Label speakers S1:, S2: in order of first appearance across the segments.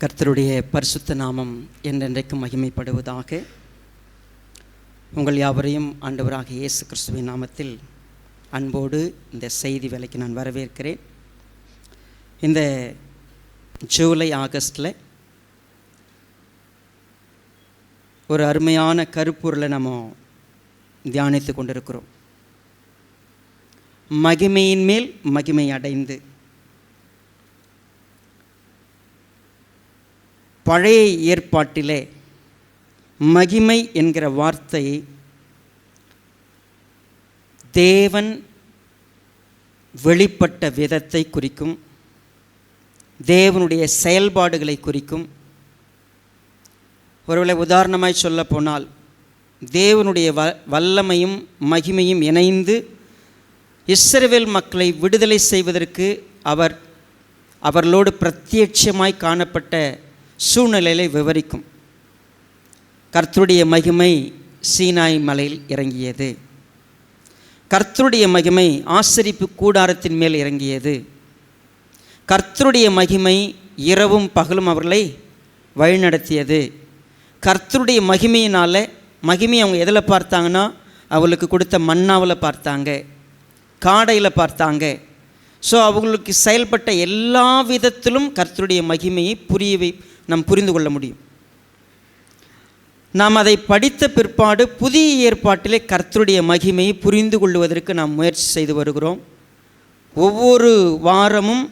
S1: கர்த்தருடைய பரிசுத்த நாமம் என்றென்றைக்கும் மகிமைப்படுவதாக. உங்கள் யாவரையும் ஆண்டவராக இயேசு கிறிஸ்துவின் நாமத்தில் அன்போடு இந்த செய்தி வேலைக்கு நான் வரவேற்கிறேன். இந்த ஜூலை ஆகஸ்டில் ஒரு அருமையான கருப்பொருளை நம்ம தியானித்து கொண்டிருக்கிறோம். மகிமையின் மேல் மகிமை அடைந்து. பழைய ஏற்பாட்டிலே மகிமை என்கிற வார்த்தை தேவன் வெளிப்பட்ட விதத்தை குறிக்கும், தேவனுடைய செயல்பாடுகளை குறிக்கும். ஒருவேளை உதாரணமாய் சொல்ல போனால், தேவனுடைய வல்லமையும் மகிமையும் இணைந்து இஸ்ரவேல் மக்களை விடுதலை செய்வதற்கு அவர்களோடு பிரத்யட்சமாய் காணப்பட்ட சூழ்நிலையை விவரிக்கும். கர்த்தருடைய மகிமை சீனாய் மலையில் இறங்கியது. கர்த்தருடைய மகிமை ஆசரிப்பு கூடாரத்தின் மேல் இறங்கியது. கர்த்தருடைய மகிமை இரவும் பகலும் அவர்களை வழிநடத்தியது. கர்த்தருடைய மகிமையினால் அவங்க எதில் பார்த்தாங்கன்னா, அவளுக்கு கொடுத்த மன்னாவில் பார்த்தாங்க, காடையில் பார்த்தாங்க. ஸோ அவங்களுக்கு செயல்பட்ட எல்லா விதத்திலும் கர்த்தருடைய மகிமையை நாம் புரிந்து கொள்ள முடியும். நாம் அதை படித்த பிற்பாடு புதிய ஏற்பாட்டிலே கர்த்தருடைய மகிமையை புரிந்து கொள்வதற்கு நாம் முயற்சி செய்து வருகிறோம். ஒவ்வொரு வாரமும்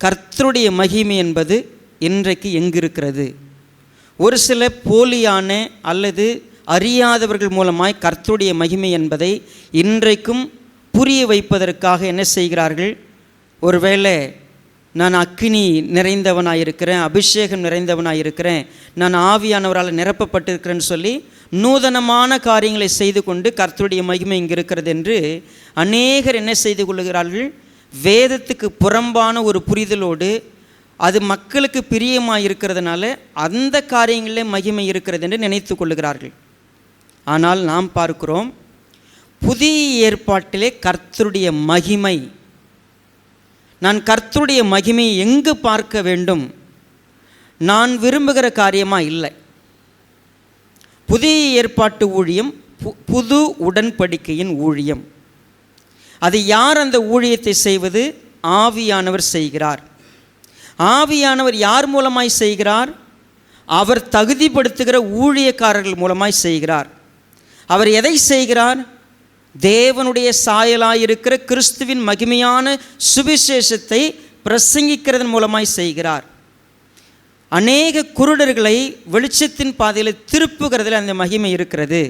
S1: கர்த்தருடைய மகிமை என்பது இன்றைக்கு எங்கு இருக்கிறது, ஒரு சில போலியான அல்லது அறியாதவர்கள் மூலமாய் கர்த்தருடைய மகிமை என்பதை இன்றைக்கும் புரிய வைப்பதற்காக என்ன செய்கிறார்கள்? ஒருவேளை நான் அக்கினி நிறைந்தவனாயிருக்கிறேன், அபிஷேகம் நிறைந்தவனாயிருக்கிறேன், நான் ஆவியானவரால் நிரப்பப்பட்டிருக்கிறேன்னு சொல்லி நூதனமான காரியங்களை செய்து கொண்டு கர்த்தருடைய மகிமை இங்கே இருக்கிறது என்று அநேகர் என்ன செய்து கொள்கிறார்கள்? வேதத்துக்கு புறம்பான ஒரு புரிதலோடு அது மக்களுக்கு பிரியமாக இருக்கிறதுனால அந்த காரியங்களிலே மகிமை இருக்கிறது என்று நினைத்து கொள்ளுகிறார்கள். ஆனால் நாம் பார்க்கிறோம், புதிய ஏற்பாட்டிலே கர்த்தருடைய மகிமை, நான் கர்த்தருடைய மகிமையை எங்கு பார்க்க வேண்டும்? நான் விரும்புகிற காரியமாக இல்லை. புதிய ஏற்பாட்டு ஊழியம் புது உடன்படிக்கையின் ஊழியம். அது யார் அந்த ஊழியத்தை செய்வது? ஆவியானவர் செய்கிறார். ஆவியானவர் யார் மூலமாய் செய்கிறார்? அவர் தகுதிப்படுத்துகிற ஊழியக்காரர்கள் மூலமாய் செய்கிறார். அவர் எதை செய்கிறார்? தேவனுடைய சாயலாயிருக்கிற கிறிஸ்துவின் மகிமையான சுவிசேஷத்தை பிரசங்கிக்கிறதன் மூலமாய் செய்கிறார். அநேக குருடர்களை வெளிச்சத்தின் பாதையில் திருப்புகிறதில் அந்த மகிமை இருக்கிறது.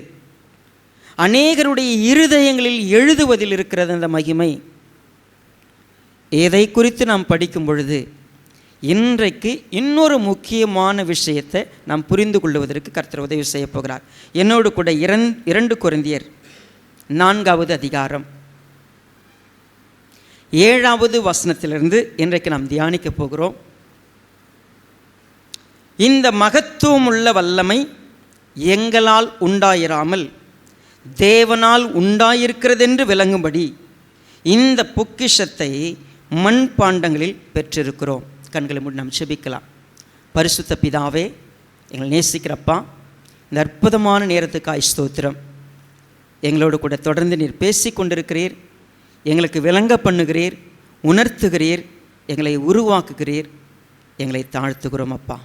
S1: அநேகருடைய இருதயங்களில் எழுதுவதில் இருக்கிறது அந்த மகிமை. இதை குறித்து நாம் படிக்கும் பொழுது இன்றைக்கு இன்னொரு முக்கியமான விஷயத்தை நாம் புரிந்து கொள்வதற்கு கர்த்தர் உதவி செய்ய போகிறார். என்னோடு கூட 2 கொரிந்தியர் 4வது அதிகாரம் 7வது வசனத்திலிருந்து இன்றைக்கு நாம் தியானிக்க போகிறோம். இந்த மகத்துவம் உள்ள வல்லமை எங்களால் உண்டாயிராமல் தேவனால் உண்டாயிருக்கிறதென்று விளங்கும்படி இந்த பொக்கிஷத்தை மண்பாண்டங்களில் பெற்றிருக்கிறோம். கண்களை மூடி நாம் செபிக்கலாம். பரிசுத்த பிதாவே, எங்களை நேசிக்கிறப்பா, இந்த அற்புதமான நேரத்துக்காய் ஸ்தோத்திரம். எங்களோடு கூட தொடர்ந்து நீர் பேசி கொண்டிருக்கிறீர், எங்களுக்கு விளங்க பண்ணுகிறீர், உணர்த்துகிறீர், எங்களை உருவாக்குகிறீர். எங்களை தாழ்த்துகிறோம் அப்பா.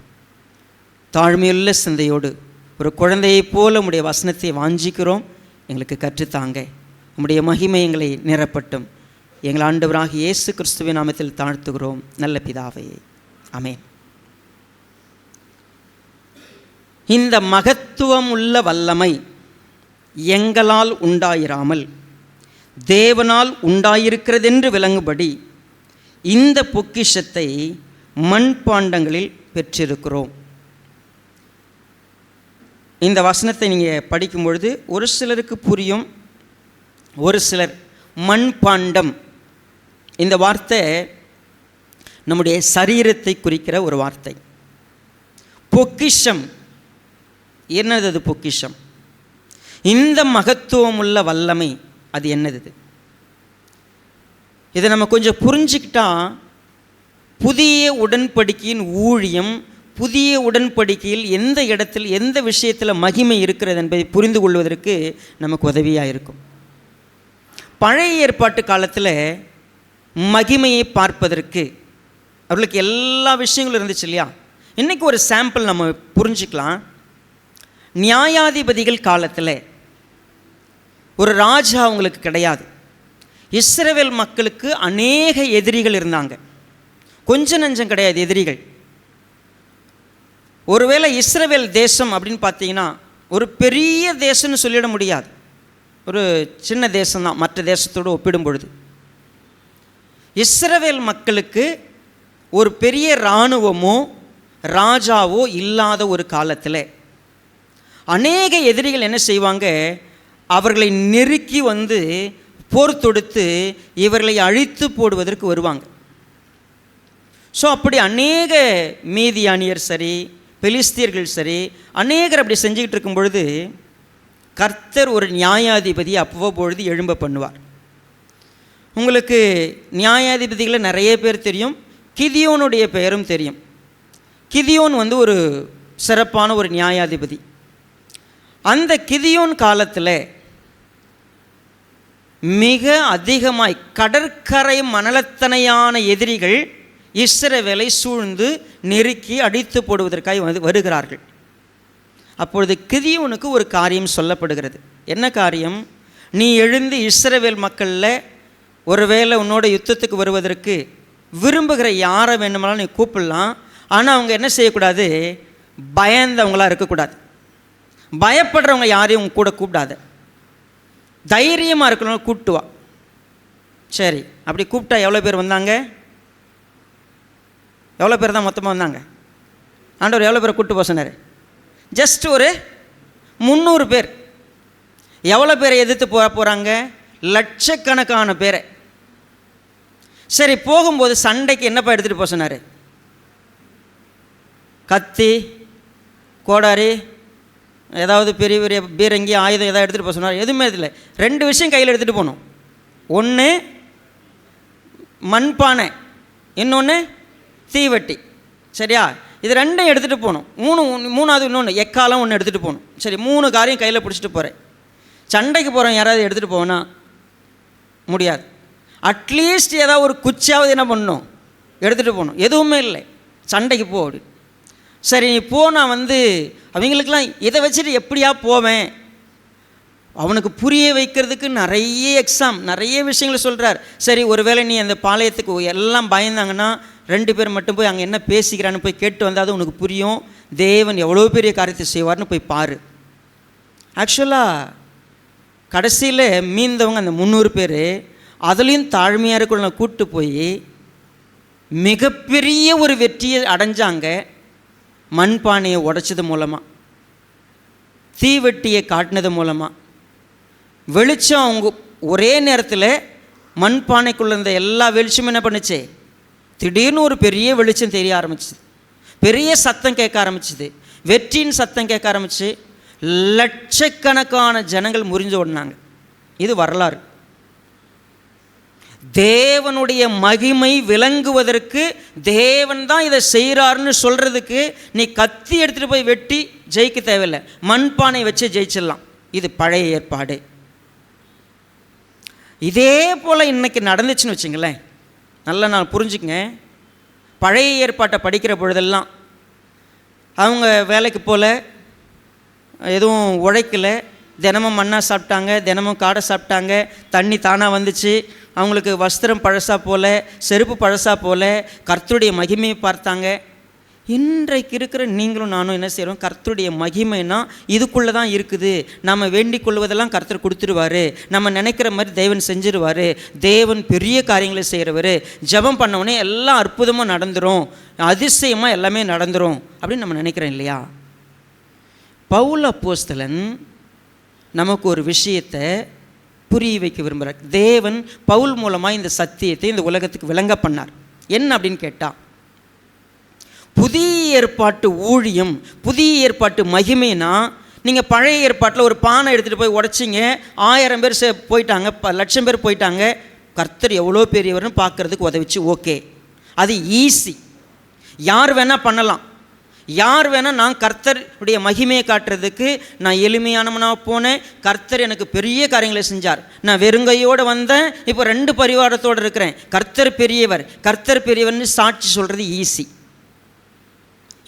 S1: தாழ்மையுள்ள சிந்தையோடு ஒரு குழந்தையைப் போல உம்முடைய வசனத்தை வாஞ்சிக்கிறோம். எங்களுக்கு கற்றுத்தாங்க. உம்முடைய மகிமை எங்களை நிரப்பட்டும். எங்கள் ஆண்டவராக இயேசு கிறிஸ்துவின் நாமத்தில் தாழ்த்துகிறோம் நல்ல பிதாவே, ஆமென். இந்த மகத்துவம் உள்ள வல்லமை எங்களால் உண்டாயிராமல் தேவனால் உண்டாயிருக்கிறதென்று விளங்கும்படி இந்த பொக்கிஷத்தை மண்பாண்டங்களில் பெற்றிருக்கிறோம். இந்த வசனத்தை நீங்கள் படிக்கும் பொழுது ஒரு சிலருக்கு புரியும், ஒரு சிலர் மண்பாண்டம், இந்த வார்த்தை நம்முடைய சரீரத்தை குறிக்கிற ஒரு வார்த்தை. பொக்கிஷம் என்னது? அது பொக்கிஷம். இந்த மகத்துவம் உள்ள வல்லமை அது என்னது? இதை நம்ம கொஞ்சம் புரிஞ்சுக்கிட்டா புதிய உடன்படிக்கையின் ஊழியம், புதிய உடன்படிக்கையில் எந்த இடத்தில் எந்த விஷயத்தில் மகிமை இருக்கிறது என்பதை புரிந்து கொள்வதற்கு நமக்கு உதவியாக இருக்கும். பழைய ஏற்பாட்டு காலத்தில் மகிமையை பார்ப்பதற்கு அவர்களுக்கு எல்லா விஷயங்களும் இருந்துச்சு இல்லையா? இன்றைக்கி ஒரு சாம்பிள் நம்ம புரிஞ்சுக்கலாம். நியாயாதிபதிகள் காலத்தில் ஒரு ராஜா அவங்களுக்கு கிடையாது. இஸ்ரவேல் மக்களுக்கு அநேக எதிரிகள் இருந்தாங்க. கொஞ்சம் நஞ்சம் கிடையாது எதிரிகள். ஒருவேளை இஸ்ரவேல் தேசம் அப்படின்னு பார்த்தீங்கன்னா ஒரு பெரிய தேசம்னு சொல்லிட முடியாது, ஒரு சின்ன தேசம்தான் மற்ற தேசத்தோடு ஒப்பிடும் பொழுது. இஸ்ரவேல் மக்களுக்கு ஒரு பெரிய இராணுவமோ ராஜாவோ இல்லாத ஒரு காலத்தில் அநேக எதிரிகள் என்ன செய்வாங்க, அவர்களை நெருக்கி வந்து போர் தொடுத்து இவர்களை அழித்து போடுவதற்கு வருவாங்க. ஸோ அப்படி அநேக மீதியானியர் சரி, பெலிஸ்தியர்கள் சரி, அநேகர் அப்படி செஞ்சுக்கிட்டு இருக்கும் பொழுது கர்த்தர் ஒரு நியாயாதிபதி அவ்வப்பொழுது எழும்ப பண்ணுவார். உங்களுக்கு நியாயாதிபதிகளை நிறைய பேர் தெரியும், கிதியோனுடைய பெயரும் தெரியும். கிதியோன் வந்து ஒரு சிறப்பான ஒரு நியாயாதிபதி. அந்த கிதியோன் காலத்தில் மிக அதிகமாய் கடற்கரை மணலத்தனையான எதிரிகள் இஸ்ரவேலை சூழ்ந்து நெருக்கி அடித்து போடுவதற்காக வருகிறார்கள். அப்பொழுது கிதியோனுக்கு ஒரு காரியம் சொல்லப்படுகிறது. என்ன காரியம்? நீ எழுந்து இஸ்ரவேல் மக்களில் ஒருவேளை உன்னோட யுத்தத்துக்கு வருவதற்கு விரும்புகிற யாரை வேணுமானாலும் நீ கூப்பிடலாம். ஆனால் அவங்க என்ன செய்யக்கூடாது, பயந்தவங்களாக இருக்கக்கூடாது. பயப்படுறவங்க யாரையும் கூட கூப்பிடாத, தைரியமாக இருக்கணும் கூப்பிட்டு வா. சரி, அப்படி கூப்பிட்டா எவ்வளோ பேர் வந்தாங்க? எவ்வளோ பேர் தான் மொத்தமாக வந்தாங்க? ஆண்டவர் எவ்வளோ பேரை கூப்பிட்டு போக சொன்னார்? ஜஸ்ட் ஒரு 300 பேர். எவ்வளோ பேரை எதிர்த்து போகிறாங்க? லட்சக்கணக்கான பேரை. சரி, போகும்போது சண்டைக்கு என்னப்பா எடுத்துகிட்டு போக சொன்னார்? கத்தி, கோடாரி, ஏதாவது பெரிய பெரிய பீரங்கி, ஆயுதம் ஏதாவது எடுத்துகிட்டு போக சொன்னார்? எதுவுமே இல்லை. 2 விஷயம் கையில் எடுத்துகிட்டு போகணும். ஒன்று மண்பானை, இன்னொன்று தீவட்டி. சரியா? இது 2 எடுத்துகிட்டு போகணும். மூணாவது இன்னொன்று எக்காலம் ஒன்று எடுத்துகிட்டு போகணும். சரி, 3 காரியம் கையில் பிடிச்சிட்டு போகிறேன். சண்டைக்கு போகிறேன், யாராவது எடுத்துகிட்டு போவேன்னா முடியாது. அட்லீஸ்ட் ஏதாவது ஒரு குச்சியாவது என்ன பண்ணணும், எடுத்துகிட்டு போகணும். எதுவுமே இல்லை, சண்டைக்கு போ அப்படி. சரி, நீ போனால் வந்து அவங்களுக்கெல்லாம் இதை வச்சுட்டு எப்படியா போவேன்? அவனுக்கு புரிய வைக்கிறதுக்கு நிறைய எக்ஸாம், நிறைய விஷயங்களை சொல்கிறார். சரி, ஒருவேளை நீ அந்த பாளையத்துக்கு எல்லாம் பயந்தாங்கன்னா 2 பேர் மட்டும் போய் அங்கே என்ன பேசிக்கிறான்னு போய் கேட்டு வந்தால் அது உனக்கு புரியும். தேவன் எவ்வளோ பெரிய காரியத்தை செய்வார்னு போய் பாரு. ஆக்சுவலாக கடைசியில் மீந்தவங்க அந்த 300 பேர், அதுலேயும் தாழ்மையாக இருக்கிற கூப்பிட்டு போய் மிகப்பெரிய ஒரு வெற்றியை அடைஞ்சாங்க. மண்பானையை உடைச்சது மூலமாக, தீவெட்டியை காட்டினது மூலமாக, வெளிச்சம் அவங்க ஒரே நேரத்தில் மண்பானைக்குள்ள இருந்த எல்லா வெளிச்சமும் என்ன பண்ணுச்சு, திடீர்னு ஒரு பெரிய வெளிச்சம் தெரிய ஆரம்பிச்சிது, பெரிய சத்தம் கேட்க ஆரம்பிச்சிது, வெற்றியின் சத்தம் கேட்க ஆரம்பிச்சு லட்சக்கணக்கான ஜனங்கள் முறிஞ்சு ஓடினாங்க. இது வரலாறு. தேவனுடைய மகிமை விளங்குவதற்கு, தேவன் தான் இதை செய்கிறாருன்னு சொல்கிறதுக்கு நீ கத்தி எடுத்துகிட்டு போய் வெட்டி ஜெயிக்க தேவையில்லை, மண்பானை வச்சு ஜெயிச்சிடலாம். இது பழைய ஏற்பாடு. இதே போல் இன்றைக்கி நடந்துச்சுன்னு வச்சுங்களேன். நல்லா நான் புரிஞ்சுக்கங்க. பழைய ஏற்பாட்டை படிக்கிற பொழுதெல்லாம் அவங்க வேலைக்கு போல், எதுவும் உழைக்கலை, தினமும் மண்ணா சாப்பிட்டாங்க, தினமும் காடை சாப்பிட்டாங்க, தண்ணி தானாக வந்துச்சு, அவங்களுக்கு வஸ்திரம் பழசா போல், செருப்பு பழசா போல், கர்த்தருடைய மகிமையை பார்த்தாங்க. இன்றைக்கு இருக்கிற நீங்களும் நானும் என்ன செய்கிறோம்? கர்த்தருடைய மகிமைனா இதுக்குள்ளே தான் இருக்குது. நம்ம வேண்டிக் கொள்வதெல்லாம் கர்த்தர் கொடுத்துருவார், நம்ம நினைக்கிற மாதிரி தேவன் செஞ்சிருவார், தேவன் பெரிய காரியங்களை செய்கிறவர், ஜெபம் பண்ணவொடனே எல்லாம் அற்புதமாக நடந்துடும், அதிசயமாக எல்லாமே நடந்துடும் அப்படின்னு நம்ம நினைக்கிறோம் இல்லையா? பவுல் அப்போஸ்தலன் நமக்கு ஒரு விஷயத்தை புரிய வைக்க விரும்புகிறார். தேவன் பவுல் மூலமாக இந்த சத்தியத்தை இந்த உலகத்துக்கு விளங்க பண்ணார். என்ன அப்படின்னு கேட்டால், புதிய ஏற்பாட்டு ஊழியம், புதிய ஏற்பாட்டு மகிமைனா, நீங்கள் பழைய ஏற்பாட்டில் ஒரு பானை எடுத்துகிட்டு போய் உடைச்சிங்க, 1000 பேர் போயிட்டாங்க, 1,00,000 பேர் போயிட்டாங்க, கர்த்தர் எவ்வளோ பெரியவர்னு பார்க்குறதுக்கு உதவிச்சு, ஓகே. அது ஈஸி. யார் வேணால் பண்ணலாம். யார் வேணால் நான் கர்த்தருடைய மகிமையை காட்டுறதுக்கு நான் எளிமையானவனாக போனேன், கர்த்தர் எனக்கு பெரிய காரியங்களை செஞ்சார், நான் வெறுங்கையோடு வந்தேன், இப்போ 2 பரிவாரத்தோடு இருக்கிறேன், கர்த்தர் பெரியவர் கர்த்தர் பெரியவர்னு சாட்சி சொல்கிறது ஈஸி.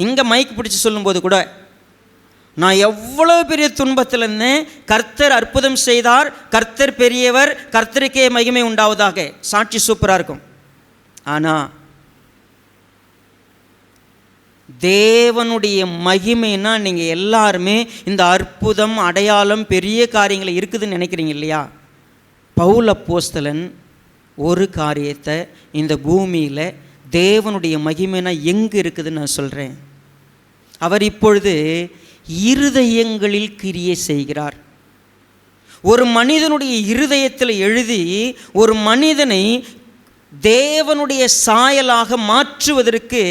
S1: இங்கே மைக் பிடிச்சி சொல்லும்போது கூட நான் எவ்வளோ பெரிய துன்பத்தில் இருந்தேன், கர்த்தர் அற்புதம் செய்தார், கர்த்தர் பெரியவர், கர்த்தருக்கே மகிமை உண்டாவதாக, சாட்சி சூப்பராக இருக்கும். ஆனால் தேவனுடைய மகிமைன்னா நீங்கள் எல்லாருமே இந்த அற்புதம் அடையாளம் பெரிய காரியங்களை இருக்குதுன்னு நினைக்கிறீங்க இல்லையா? பவுல் அப்போஸ்தலன் ஒரு காரியத்தை இந்த பூமியில் தேவனுடைய மகிமைனா எங்கே இருக்குதுன்னு நான் சொல்கிறேன். அவர் இப்பொழுது இருதயங்களில் கிரியை செய்கிறார். ஒரு மனிதனுடைய இருதயத்தில் எழுதி ஒரு மனிதனை தேவனுடைய சாயலாக மாற்றுவதற்கு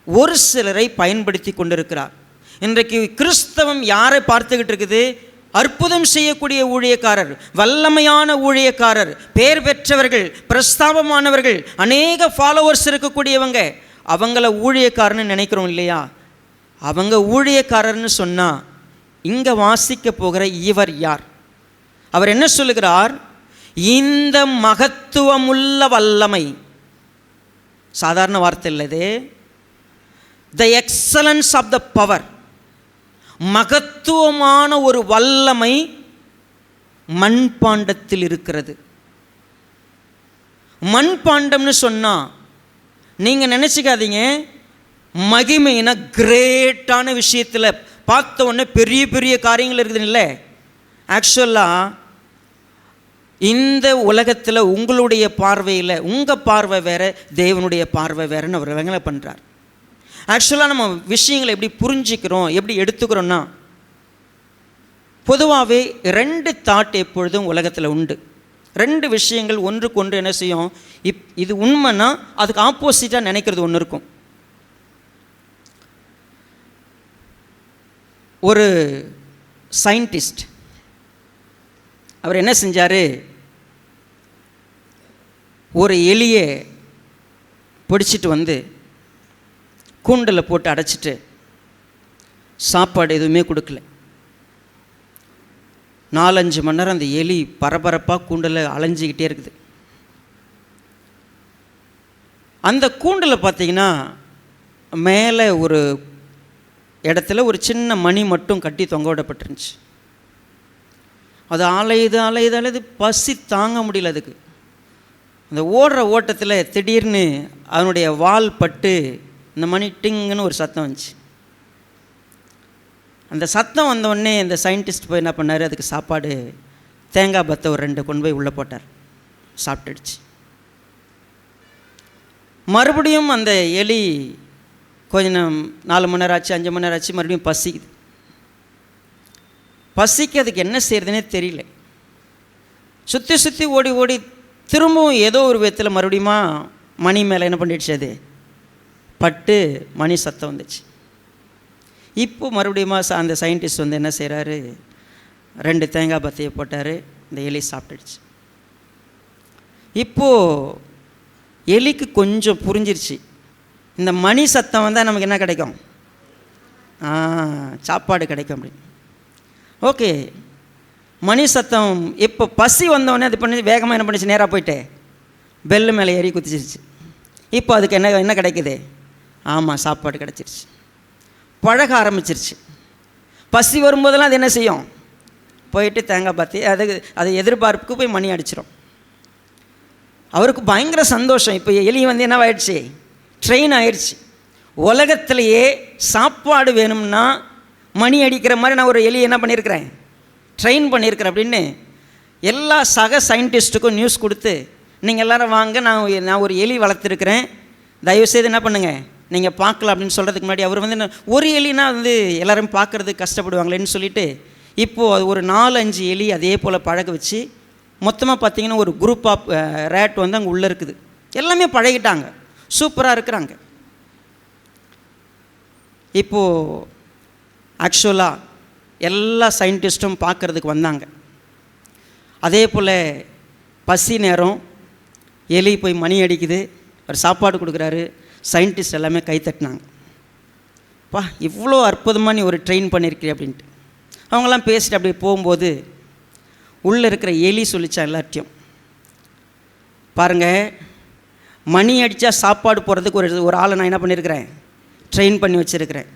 S1: ஒரு சிலரை பயன்படுத்தி கொண்டிருக்கிறார். இன்றைக்கு கிறிஸ்தவம் யாரை பார்த்துக்கிட்டு இருக்குது? அற்புதம் செய்யக்கூடிய ஊழியக்காரர், வல்லமையான ஊழியக்காரர், பேர் பெற்றவர்கள், பிரஸ்தாபமானவர்கள், அநேக ஃபாலோவர்ஸ் இருக்கக்கூடியவங்க, அவங்கள ஊழியக்காரன்னு நினைக்கிறோம் இல்லையா? அவங்க ஊழியக்காரர்னு சொன்னால் இங்கே வாசிக்க போகிற இவர் யார்? அவர் என்ன சொல்லுகிறார்? இந்த மகத்துவமுள்ள வல்லமை, சாதாரண வார்த்தை இல்லை இது, the excellence of the power, மகத்துவமான ஒரு வல்லமை மண்பாண்டத்தில் இருக்கிறது. மண்பாண்டம்னு சொன்னால் நீங்கள் நினச்சிக்காதீங்க மகிமைனா கிரேட்டான விஷயத்தில் பார்த்த உடனே பெரிய பெரிய காரியங்கள் இருக்குதுன்னு இல்லை. ஆக்சுவலாக இந்த உலகத்தில் உங்களுடைய பார்வையில் உங்கள் பார்வை வேறு, தேவனுடைய பார்வை வேறுன்னு அவர் வேலை பண்ணுறார். ஆக்சுவலாக நம்ம விஷயங்களை எப்படி புரிஞ்சிக்கிறோம், எப்படி எடுத்துக்கிறோன்னா, பொதுவாகவே 2 தாட் எப்பொழுதும் உலகத்தில் உண்டு. 2 விஷயங்கள் ஒன்றுக்கு ஒன்று என்ன செய்யும், இது உண்மைன்னா அதுக்கு ஆப்போசிட்டாக நினைக்கிறது ஒன்று இருக்கும். ஒரு சயின்டிஸ்ட் அவர் என்ன செஞ்சார், ஒரு எலியை பிடிச்சிட்டு வந்து கூண்டில் போட்டு அடைச்சிட்டு சாப்பாடு எதுவுமே கொடுக்கல. 4-5 மணி நேரம் அந்த எலி பரபரப்பாக கூண்டில் அலைஞ்சிக்கிட்டே இருக்குது. அந்த கூண்டில் பார்த்திங்கன்னா மேலே ஒரு இடத்துல ஒரு சின்ன மணி மட்டும் கட்டி தொங்க விடப்பட்டிருந்துச்சு. அது அலையுது, பசி தாங்க முடியல அதுக்கு. அந்த ஓடுற ஓட்டத்தில் திடீர்னு அதனுடைய வால் பட்டு இந்த மணி டிங்குன்னு ஒரு சத்தம் வந்துச்சு. அந்த சத்தம் வந்தோடனே இந்த சயின்டிஸ்ட் போய் என்ன பண்ணார், அதுக்கு சாப்பாடு தேங்காய் பத்தை ஒரு 2 கொண்டு போய் உள்ளே போட்டார், சாப்பிட்டுடுச்சு. மறுபடியும் அந்த எலி கொஞ்சம் 4 மணி நேரம் ஆச்சு, 5 மணி நேரம் ஆச்சு, மறுபடியும் பசிக்குது. பசிக்கு அதுக்கு என்ன செய்கிறதுனே தெரியல. சுற்றி சுற்றி ஓடி ஓடி திரும்பவும் ஏதோ ஒரு விதத்தில் மறுபடியும் மணி மேலே என்ன பண்ணிடுச்சு, அது பட்டு மணி சத்தம் வந்துச்சு. இப்போ மறுபடியும் அந்த சயின்டிஸ்ட் வந்து என்ன செய்கிறாரு, 2 தேங்காய் பத்தையை போட்டார், இந்த எலி சாப்பிட்டுடுச்சு. இப்போது எலிக்கு கொஞ்சம் புரிஞ்சிருச்சு, இந்த மணி சத்தம் வந்தால் நமக்கு என்ன கிடைக்கும், சாப்பாடு கிடைக்கும் அப்படின்னு. ஓகே, மணி சத்தம் இப்போ பசி வந்தோடனே அது பண்ணி வேகமாக என்ன பண்ணிச்சு, நேராக போயிட்டு பெல்லு மேலே ஏறி குதிச்சிருச்சு. இப்போ அதுக்கு என்ன கிடைக்குது, ஆமாம் சாப்பாடு கிடச்சிருச்சு. பழக ஆரம்பிச்சிருச்சு. பசி வரும்போதெல்லாம் அது என்ன செய்யும், போயிட்டு தேங்காய் பார்த்து அது எதிர்பார்ப்புக்கு போய் மணி அடிச்சிடும். அவருக்கு பயங்கர சந்தோஷம். இப்போ எலி வந்து என்ன ஆயிடுச்சு, ட்ரெயின் ஆயிடுச்சு. உலகத்திலேயே சாப்பாடு வேணும்னா மணி அடிக்கிற மாதிரி நான் ஒரு எலி என்ன பண்ணியிருக்கிறேன், ட்ரெயின் பண்ணியிருக்கிறேன் அப்படின்னு எல்லா சக சயின்டிஸ்ட்டுக்கும் நியூஸ் கொடுத்து, நீங்கள் எல்லோரும் வாங்க, நான் ஒரு எலி வளர்த்துருக்கிறேன், தயவுசெய்து என்ன பண்ணுங்கள் நீங்கள் பார்க்கலாம் அப்படின்னு சொல்கிறதுக்கு முன்னாடி அவர் வந்து ஒரு எலினா வந்து எல்லோரும் பார்க்குறதுக்கு கஷ்டப்படுவாங்களேன்னு சொல்லிவிட்டு இப்போது ஒரு 4-5 எலி அதே போல் பழக வச்சு மொத்தமாக பார்த்திங்கன்னா ஒரு குரூப் ஆஃப் ரேட் வந்து அங்கே உள்ளே இருக்குது. எல்லாமே பழகிட்டாங்க, சூப்பராக இருக்கிறாங்க. இப்போது ஆக்சுவலாக எல்லா சயின்டிஸ்ட்டும் பார்க்குறதுக்கு வந்தாங்க. அதே போல் பசி நேரம், எலி போய் மணி அடிக்குது, அவர் சாப்பாடு கொடுக்குறாரு. சயின்டிஸ்ட் எல்லாமே கை தட்டினாங்க. பா, இவ்வளோ அற்புதமாக நீ ஒரு ட்ரெயின் பண்ணியிருக்கிறீ அப்படின்ட்டு. அவங்கெல்லாம் பேசிட்டு அப்படி போகும்போது உள்ளே இருக்கிற எலி சொல்லிச்சா எல்லாத்தையும், பாருங்கள், மணி அடித்தா சாப்பாடு போடுறதுக்கு ஒரு ஆளை நான் என்ன பண்ணியிருக்கிறேன், ட்ரெயின் பண்ணி வச்சுருக்கிறேன்.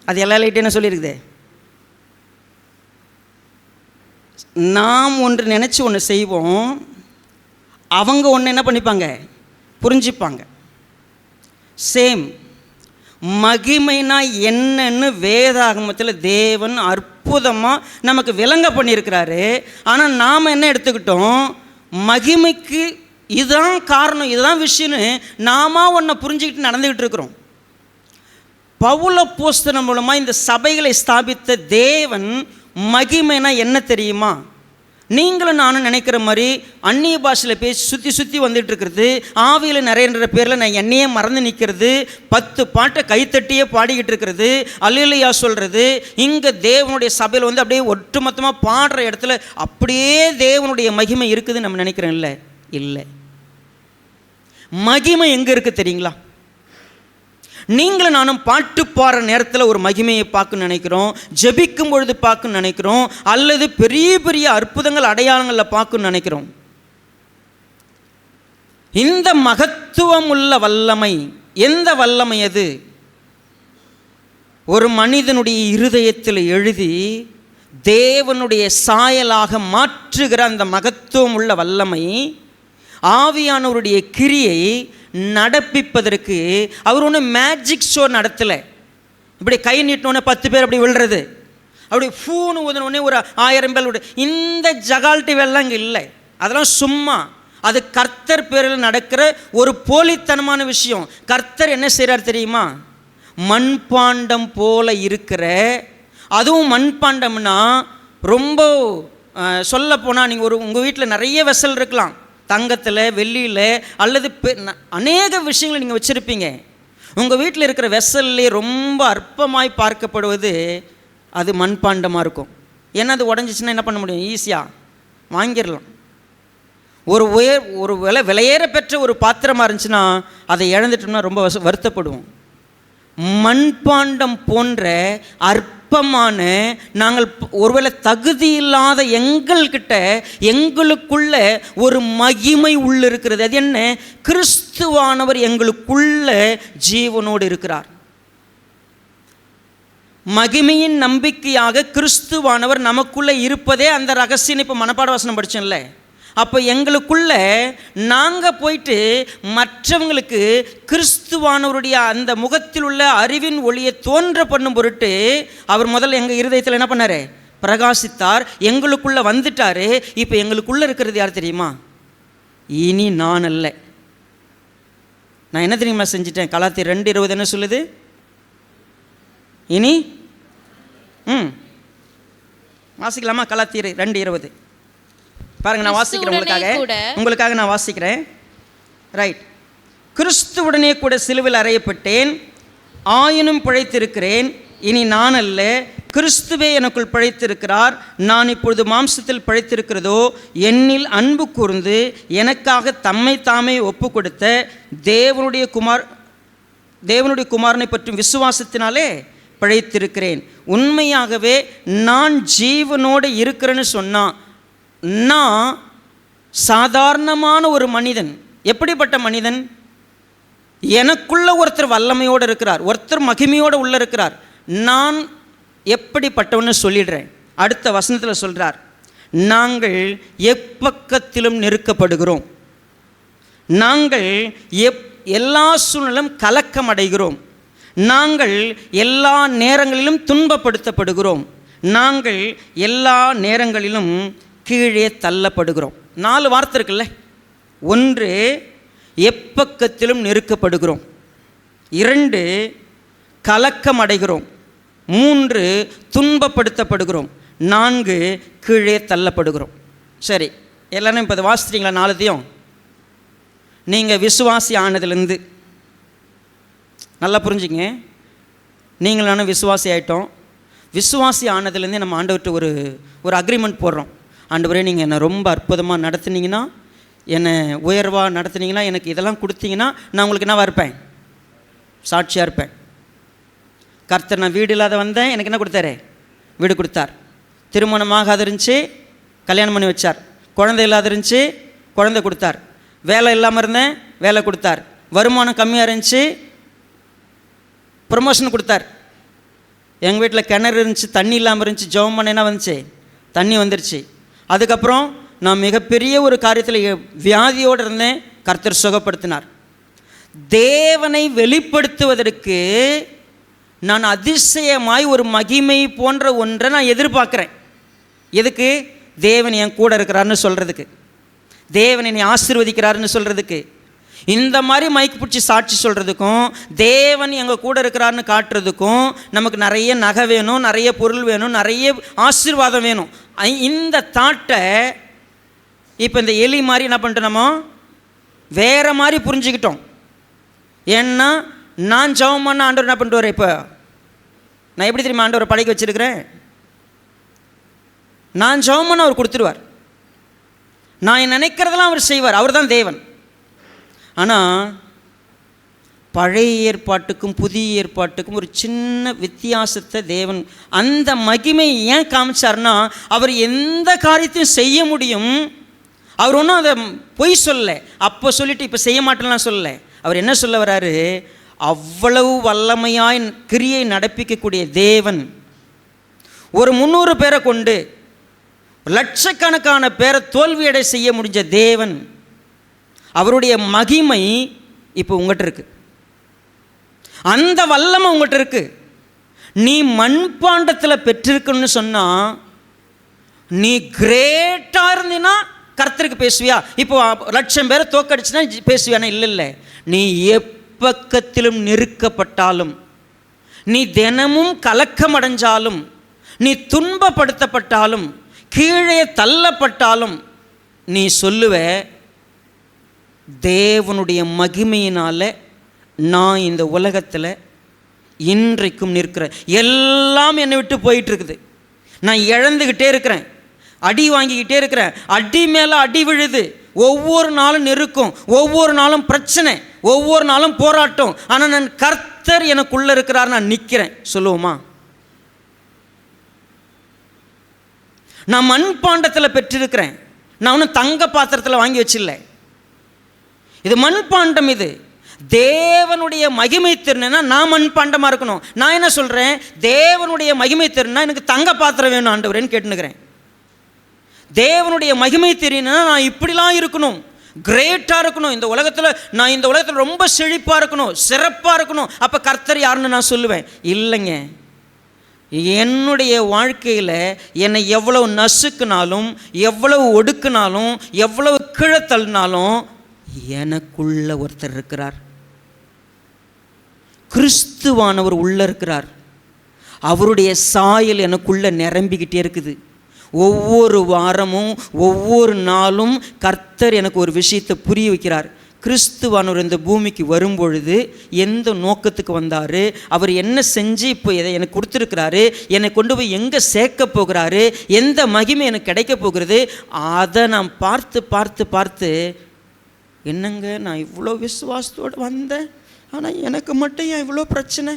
S1: அது எல்லா லைட்டும் என்ன சொல்லியிருக்குது, நாம் ஒன்று நினச்சி ஒன்று செய்வோம், அவங்க ஒன்று என்ன பண்ணிப்பாங்க, புரிஞ்சுப்பாங்க. சேம் மகிமைனா என்னன்னு வேதாகமத்தில் தேவன் அற்புதமாக நமக்கு விளங்க பண்ணியிருக்கிறாரு. ஆனால் நாம் என்ன எடுத்துக்கிட்டோம், மகிமைக்கு இதுதான் காரணம், இதுதான் விஷயம்னு நாம ஒன்றை புரிஞ்சுக்கிட்டு நடந்துக்கிட்டு இருக்கிறோம். பவுல் அப்போஸ்தலன் மூலமாக இந்த சபைகளை ஸ்தாபித்த தேவன் மகிமைனா என்ன தெரியுமா? நீங்களும் நானும் நினைக்கிற மாதிரி அந்நிய பாஷையில் பேசி சுற்றி வந்துட்டு இருக்கிறது, ஆவியில் நிறையன்ற பேரில் நான் என்னையே மறந்து நிற்கிறது, 10 பாட்டை கைத்தட்டியே பாடிக்கிட்டு இருக்கிறது, அல்லேலூயா சொல்கிறது. இங்கே தேவனுடைய சபையில் அப்படியே ஒட்டுமொத்தமாக பாடுற இடத்துல அப்படியே தேவனுடைய மகிமை இருக்குதுன்னு நம்ம நினைக்கிறோம். இல்லை இல்லை, மகிமை எங்கே இருக்குது தெரியுங்களா? நீங்களும் நானும் பாட்டு பாடுற நேரத்தில் ஒரு மகிமையை பார்க்க நினைக்கிறோம், ஜெபிக்கும் பொழுது பார்க்க நினைக்கிறோம், அல்லது பெரிய பெரிய அற்புதங்கள் அடையாளங்களில் பார்க்க நினைக்கிறோம். இந்த மகத்துவம் உள்ள வல்லமை எந்த வல்லமை? அது ஒரு மனிதனுடைய இருதயத்தில் எழுதி தேவனுடைய சாயலாக மாற்றுகிற அந்த மகத்துவம் உள்ள வல்லமை ஆவியானவருடைய கிரியை நடப்பிப்பதற்கு அவர் ஒன்று மேஜிக் ஷோ நடத்தலை. இப்படி கை நீட்டினோடனே 10 பேர் அப்படி விழுறது, அப்படி ஃபூன்னு ஊதினோடனே ஒரு 1000 பேர் விடு, இந்த ஜகால்ட்டி வேலைலாம் இங்கே இல்லை. அதெல்லாம் சும்மா, அது கர்த்தர் பேரில் நடக்கிற ஒரு போலித்தனமான விஷயம். கர்த்தர் என்ன செய்கிறார் தெரியுமா? மண்பாண்டம் போல இருக்கிற, அதுவும் மண்பாண்டம்னா ரொம்ப சொல்ல போனால் நீங்கள் உங்கள் வீட்டில் நிறைய வெசல் இருக்கலாம், தங்கத்தில் வெள்ளியில் அல்லது அநேக விஷயங்களை நீங்கள் வச்சுருப்பீங்க. உங்கள் வீட்டில் இருக்கிற வெசல்லே ரொம்ப அற்பமாய் பார்க்கப்படுவது அது மண்பாண்டமாக இருக்கும். ஏன்னா அது உடஞ்சிச்சின்னா என்ன பண்ண முடியும், ஈஸியாக வாங்கிடலாம். ஒரு விலையேற பெற்ற ஒரு பாத்திரமாக இருந்துச்சுன்னா அதை இழந்துட்டோம்னா ரொம்ப வருத்தப்படுவோம். மண்பாண்டம் போன்ற அற்பமான, நாங்கள் ஒருவேளை தகுதி இல்லாத எங்கள்கிட்ட எங்களுக்குள்ள ஒரு மகிமை உள்ள இருக்கிறது. அது என்ன? கிறிஸ்துவானவர் எங்களுக்குள்ள ஜீவனோடு இருக்கிறார். மகிமையின் நம்பிக்கையாக கிறிஸ்துவானவர் நமக்குள்ளே இருப்பதே அந்த ரகசியம். இப்போ மனப்பாட வசனம் படித்தோம்ல, அப்போ எங்களுக்குள்ள நாங்கள் போயிட்டு மற்றவங்களுக்கு கிறிஸ்துவானவருடைய அந்த முகத்தில் உள்ள அறிவின் ஒளியை தோன்ற பண்ணும் பொருட்டு அவர் முதல்ல எங்கள் இருதயத்தில் என்ன பண்ணார், பிரகாசித்தார், எங்களுக்குள்ளே வந்துட்டார். இப்போ எங்களுக்குள்ளே இருக்கிறது யார் தெரியுமா? இனி நான் அல்ல. நான் என்ன தெரியுமா செஞ்சிட்டேன்? கலாத்தியர் 2:20 என்ன சொல்லுது? இனி வாசிக்கலாமா? கலாத்தியர் 2:20 பாருங்க, நான் வாசிக்கிறேன், உங்களுக்காக நான் வாசிக்கிறேன். ரைட். கிறிஸ்துவுடனே கூட சிலுவையில் அறையப்பட்டேன், ஆயினும் பிழைத்திருக்கிறேன். இனி நான் அல்ல, கிறிஸ்துவே எனக்குள் பிழைத்திருக்கிறார். நான் இப்பொழுது மாம்சத்தில் பிழைத்திருக்கிறதோ என்னில் அன்பு கூர்ந்து எனக்காக தம்மை தாமே ஒப்பு கொடுத்த தேவனுடைய குமாரனை பற்றும் விசுவாசத்தினாலே பிழைத்திருக்கிறேன். உண்மையாகவே நான் ஜீவனோடு இருக்கிறேன்னு சொன்னான். நான் சாதாரணமான ஒரு மனிதன். எப்படிப்பட்ட மனிதன்? எனக்குள்ள ஒருத்தர் வல்லமையோடு இருக்கிறார், ஒருத்தர் மகிமையோடு உள்ள இருக்கிறார். நான் எப்படிப்பட்டவன்னு சொல்லிடுறேன். அடுத்த வசனத்தில் சொல்கிறார், நாங்கள் எப்பக்கத்திலும் நெருக்கப்படுகிறோம், நாங்கள் எல்லா சூழ்நிலும் கலக்கம் அடைகிறோம், நாங்கள் எல்லா நேரங்களிலும் துன்பப்படுத்தப்படுகிறோம், நாங்கள் எல்லா நேரங்களிலும் கீழே தள்ளப்படுகிறோம். 4 வார்த்தை இருக்குல்ல. 1, எப்பக்கத்திலும் நெருக்கப்படுகிறோம். 2, கலக்கம் அடைகிறோம். 3, துன்பப்படுத்தப்படுகிறோம். 4, கீழே தள்ளப்படுகிறோம். சரி, எல்லாரும் இப்போ அதை வாசிச்சிட்டிங்களா? 4த்தையும் நீங்கள் விசுவாசி ஆனதுலேருந்து நல்லா புரிஞ்சுங்க. நீங்கள் நானும் விசுவாசி ஆகிட்டோம். விசுவாசி ஆனதுலேருந்தே நம்ம ஆண்டவர்கிட்ட ஒரு அக்ரிமெண்ட் போடுறோம். ஆண்டவரே, நீங்கள் என்னை ரொம்ப அற்புதமாக நடத்துனீங்கன்னா என்னை உயர்வாக நடத்துனீங்கன்னா, எனக்கு இதெல்லாம் கொடுத்தீங்கன்னா நான் உங்களுக்கு என்னவாக இருப்பேன்? சாட்சியாக இருப்பேன். கர்த்தர் நான் வீடு இல்லாத வந்தேன், எனக்கு என்ன கொடுத்தாரு? வீடு கொடுத்தார். திருமணமாக இருந்துச்சு, கல்யாணம் பண்ணி வச்சார். குழந்தை இல்லாத இருந்துச்சு, குழந்தை கொடுத்தார். வேலை இல்லாமல் இருந்தேன், வேலை கொடுத்தார். வருமானம் கம்மியாக இருந்துச்சு, ப்ரமோஷன் கொடுத்தார். எங்கள் வீட்டில் கிணறு இருந்துச்சு, தண்ணி இல்லாமல் இருந்துச்சு, ஜெபம் பண்ண என்ன வந்துச்சு? தண்ணி வந்துருச்சு. அதுக்கப்புறம் நான் மிகப்பெரிய ஒரு காரியத்தில் வியாதியோடு இருந்தேன், கர்த்தர் சுகப்படுத்தினார். தேவனை வெளிப்படுத்துவதற்கு நான் அதிசயமாய் ஒரு மகிமை போன்ற ஒன்றை நான் எதிர்பார்க்குறேன். எதுக்கு? தேவன் என் கூட இருக்கிறாருன்னு சொல்கிறதுக்கு, தேவன் என்னை ஆசீர்வதிக்கிறாருன்னு சொல்கிறதுக்கு. இந்த மாதிரி மைக் பிடிச்சி சாட்சி சொல்கிறதுக்கும், தேவன் எங்கள் கூட இருக்கிறாருன்னு காட்டுறதுக்கும் நமக்கு நிறைய நகை வேணும், நிறைய பொருள் வேணும், நிறைய ஆசீர்வாதம் வேணும். இந்த தாட்டை இப்போ இந்த எலி மாதிரி என்ன பண்ணிட்டோமோ வேறு மாதிரி புரிஞ்சுக்கிட்டோம். ஏன்னா நான் ஜெபம் பண்ண ஆண்டவர் என்ன பண்ணிட்டு வரேன்? இப்போ நான் எப்படி தெரியுமா ஆண்டவரை பழகி வச்சுருக்கிறேன்? நான் ஜெபம் பண்ண அவர் கொடுத்துருவார். நான் நினைக்கிறதெல்லாம் அவர் செய்வார். அவர் தான் தேவன். ஆனால் பழைய ஏற்பாட்டுக்கும் புதிய ஏற்பாட்டுக்கும் ஒரு சின்ன வித்தியாசத்தை தேவன் அந்த மகிமை ஏன் காமிச்சார்னா, அவர் எந்த காரியத்தையும் செய்ய முடியும். அவர் ஒன்றும் அதை பொய் சொல்ல, அப்போ சொல்லிட்டு இப்போ செய்ய மாட்டேன்னா சொல்லலை. அவர் என்ன சொல்ல வர்றாரு? அவ்வளவு வல்லமையாய் கிரியை நடப்பிக்கக்கூடிய தேவன் ஒரு 300 பேரை கொண்டு லட்சக்கணக்கான பேரை தோல்வியடை செய்ய முடிஞ்ச தேவன், அவருடைய மகிமை இப்போ உங்கள்கிட்ட இருக்கு. அந்த வல்லமை உங்கள்கிட்ட இருக்கு. நீ மண்பாண்டத்தில் பெற்றிருக்குன்னு சொன்னால், நீ கிரேட்டாக இருந்தீன்னா கர்த்தருக்கு பேசுவியா? இப்போ 1,00,000 பேரை தோக்கடிச்சுன்னா பேசுவியானா? இல்லை. நீ எப்பக்கத்திலும் நெருக்கப்பட்டாலும், நீ தினமும் கலக்கம் அடைஞ்சாலும், நீ துன்பப்படுத்தப்பட்டாலும், கீழே தள்ளப்பட்டாலும், நீ சொல்லுவ, தேவனுடைய மகிமையினால் நான் இந்த உலகத்தில் இன்றைக்கும் நிற்கிறேன். எல்லாம் என்னை விட்டு போயிட்டுருக்குது, நான் இழந்துக்கிட்டே இருக்கிறேன், அடி வாங்கிக்கிட்டே இருக்கிறேன், அடி மேலே அடி விழுது, ஒவ்வொரு நாளும் நெருக்கம், ஒவ்வொரு நாளும் பிரச்சனை, ஒவ்வொரு நாளும் போராட்டம். ஆனால் நான் கர்த்தர் எனக்குள்ளே இருக்கிறார், நான் நிற்கிறேன். சொல்லுவோமா? நான் மண்பாண்டத்தில் பெற்றிருக்கிறேன், நான் ஒன்றும் தங்க பாத்திரத்தில் வாங்கி வச்சில்ல. இது மண்பாண்டம். இது தேவனுடைய மகிமை திறனா நான் மண்பாண்டமாக இருக்கணும். நான் என்ன சொல்கிறேன்? தேவனுடைய மகிமை திறனா எனக்கு தங்க பாத்திரம் வேணும் ஆண்டவரேன்னு கேட்டுனுக்கிறேன். தேவனுடைய மகிமை தெரியணும்னா நான் இப்படிலாம் இருக்கணும், கிரேட்டாக இருக்கணும், இந்த உலகத்தில் நான் இந்த உலகத்தில் ரொம்ப செழிப்பாக இருக்கணும், சிறப்பாக இருக்கணும். அப்போ கர்த்தர் யாருன்னு நான் சொல்லுவேன்? இல்லைங்க. என்னுடைய வாழ்க்கையில் என்னை எவ்வளவு நசுக்குனாலும், எவ்வளவு ஒடுக்குனாலும், எவ்வளவு கீழே தள்ளினாலும் எனக்குள்ள ஒருத்தர் இருக்கிறார். கிறிஸ்துவானவர் உள்ள இருக்கிறார். அவருடைய சாயல் எனக்குள்ள நிரம்பிக்கிட்டே இருக்குது. ஒவ்வொரு வாரமும் ஒவ்வொரு நாளும் கர்த்தர் எனக்கு ஒரு விஷயத்தை புரிய வைக்கிறார். கிறிஸ்துவானவர் இந்த பூமிக்கு வரும்பொழுது எந்த நோக்கத்துக்கு வந்தார், அவர் என்ன செஞ்சு இப்போ இதை எனக்கு கொடுத்துருக்கிறாரு, என்னை கொண்டு போய் எங்கே சேர்க்க போகிறாரு, எந்த மகிமை எனக்கு கிடைக்க போகிறது, அதை நான் பார்த்து பார்த்து பார்த்து, என்னங்க நான் இவ்வளோ விசுவாசத்தோடு வந்தேன், ஆனால் எனக்கு மட்டும் ஏன் இவ்வளோ பிரச்சனை?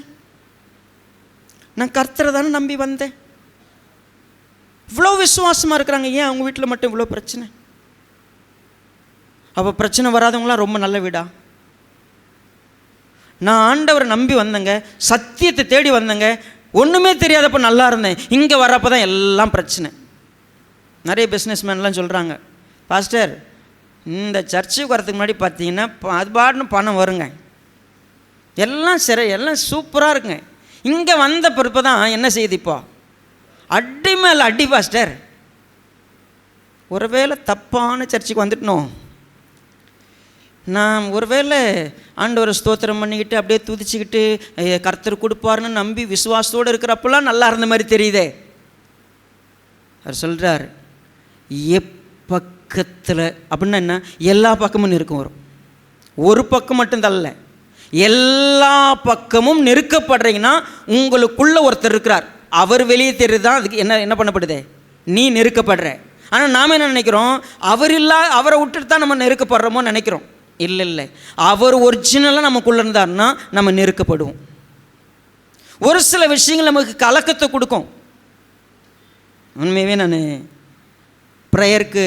S1: நான் கர்த்தரை தானே நம்பி வந்தேன், இவ்வளோ விசுவாசமாக இருக்கிறாங்க, ஏன் அவங்க வீட்டில் மட்டும் இவ்வளோ பிரச்சனை? அப்போ பிரச்சனை வராதவங்களாம் ரொம்ப நல்ல வீடா? நான் ஆண்டவரை நம்பி வந்தேங்க, சத்தியத்தை தேடி வந்தேங்க, ஒன்றுமே தெரியாதப்போ நல்லா இருந்தேன், இங்கே வர்றப்போ தான் எல்லாம் பிரச்சனை. நிறைய பிஸ்னஸ்மேன்லாம் சொல்கிறாங்க, பாஸ்டர் இந்த சர்ச்சுக்கு வரதுக்கு முன்னாடி பார்த்தீங்கன்னா அது பாட்டுன்னு பணம் வருங்க, எல்லாம் சரி, எல்லாம் சூப்பராக இருக்குங்க, இங்கே வந்த பிறப்பு தான் என்ன செய்யுது இப்போ அடி மேலே அடி. பாஸ்டர் ஒருவேளை தப்பான சர்ச்சுக்கு வந்துட்டணும், நான் ஒருவேளை ஆண்டவரை ஸ்தோத்திரம் பண்ணிக்கிட்டு அப்படியே துதிச்சுக்கிட்டு கர்த்தர் கொடுப்பாருன்னு நம்பி விசுவாசத்தோடு இருக்கிறப்பெல்லாம் நல்லா இருந்த மாதிரி தெரியுதே. அவர் சொல்கிறார், எப்பக்கத்தில் அப்படின்னா என்ன? எல்லா பக்கமும் நெருக்கம் வரும், ஒரு பக்கம் மட்டும் தள்ள, எல்லா பக்கமும் நெருக்கப்படுறீங்கன்னா உங்களுக்குள்ள ஒருத்தர் இருக்கிறார், அவர் வெளியே தெரியுது தான் அதுக்கு என்ன பண்ணப்படுதே, நீ நெருக்கப்படுற. ஆனால் நாம் என்ன நினைக்கிறோம், அவரை விட்டுட்டு தான் நம்ம நெருக்கப்படுறோமோ நினைக்கிறோம். இல்லை, அவர் ஒரிஜினலாக நமக்குள்ளே இருந்தார்னா நம்ம நெருக்கப்படுவோம். ஒரு சில விஷயங்கள் நமக்கு கலக்கத்தை கொடுக்கும். உண்மையாகவே நான் ப்ரேயருக்கு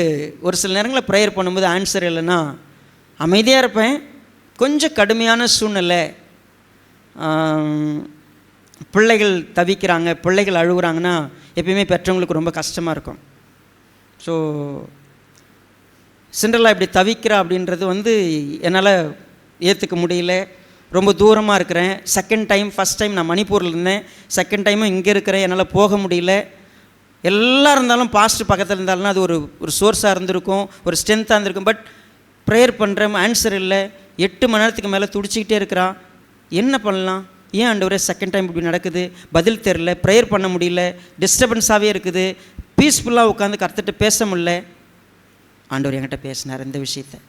S1: ஒரு சில நேரங்களில் ப்ரேயர் பண்ணும்போது ஆன்சர் இல்லைன்னா அமைதியாக இருப்பேன். கொஞ்சம் கடுமையான சூழ்நிலை, பிள்ளைகள் தவிக்கிறாங்க, பிள்ளைகள் அழுகுறாங்கன்னா எப்பயுமே பெற்றவங்களுக்கு ரொம்ப கஷ்டமாக இருக்கும். ஸோ சிண்ட்ரெல்லா இப்படி தவிக்கிறா அப்படின்றது என்னால் ஏற்றுக்க முடியல. ரொம்ப தூரமாக இருக்கிறேன். ஃபஸ்ட் டைம் நான் மணிப்பூரில் இருந்தேன், செகண்ட் டைமும் இங்கே இருக்கிறேன், என்னால் போக முடியல. எல்லாம் இருந்தாலும் பாஸ்ட் பக்கத்தில் இருந்தாலும் அது ஒரு சோர்ஸாக இருந்திருக்கும், ஒரு ஸ்ட்ரென்த்தாக இருந்திருக்கும். பட் ப்ரேயர் பண்ணுறேன், ஆன்சர் இல்லை. 8 மணி நேரத்துக்கு மேலே துடிச்சிக்கிட்டே இருக்கிறான். என்ன பண்ணலாம், ஏன் ஆண்டவரே செகண்ட் டைம் இப்படி நடக்குது, பதில் தெரில, ப்ரேயர் பண்ண முடியல, டிஸ்டர்பன்ஸாகவே இருக்குது, பீஸ்ஃபுல்லாக உட்காந்து கர்த்தர்கிட்ட பேச முடியல. ஆண்டவர் என்கிட்ட பேசினார் இந்த விஷயத்தை.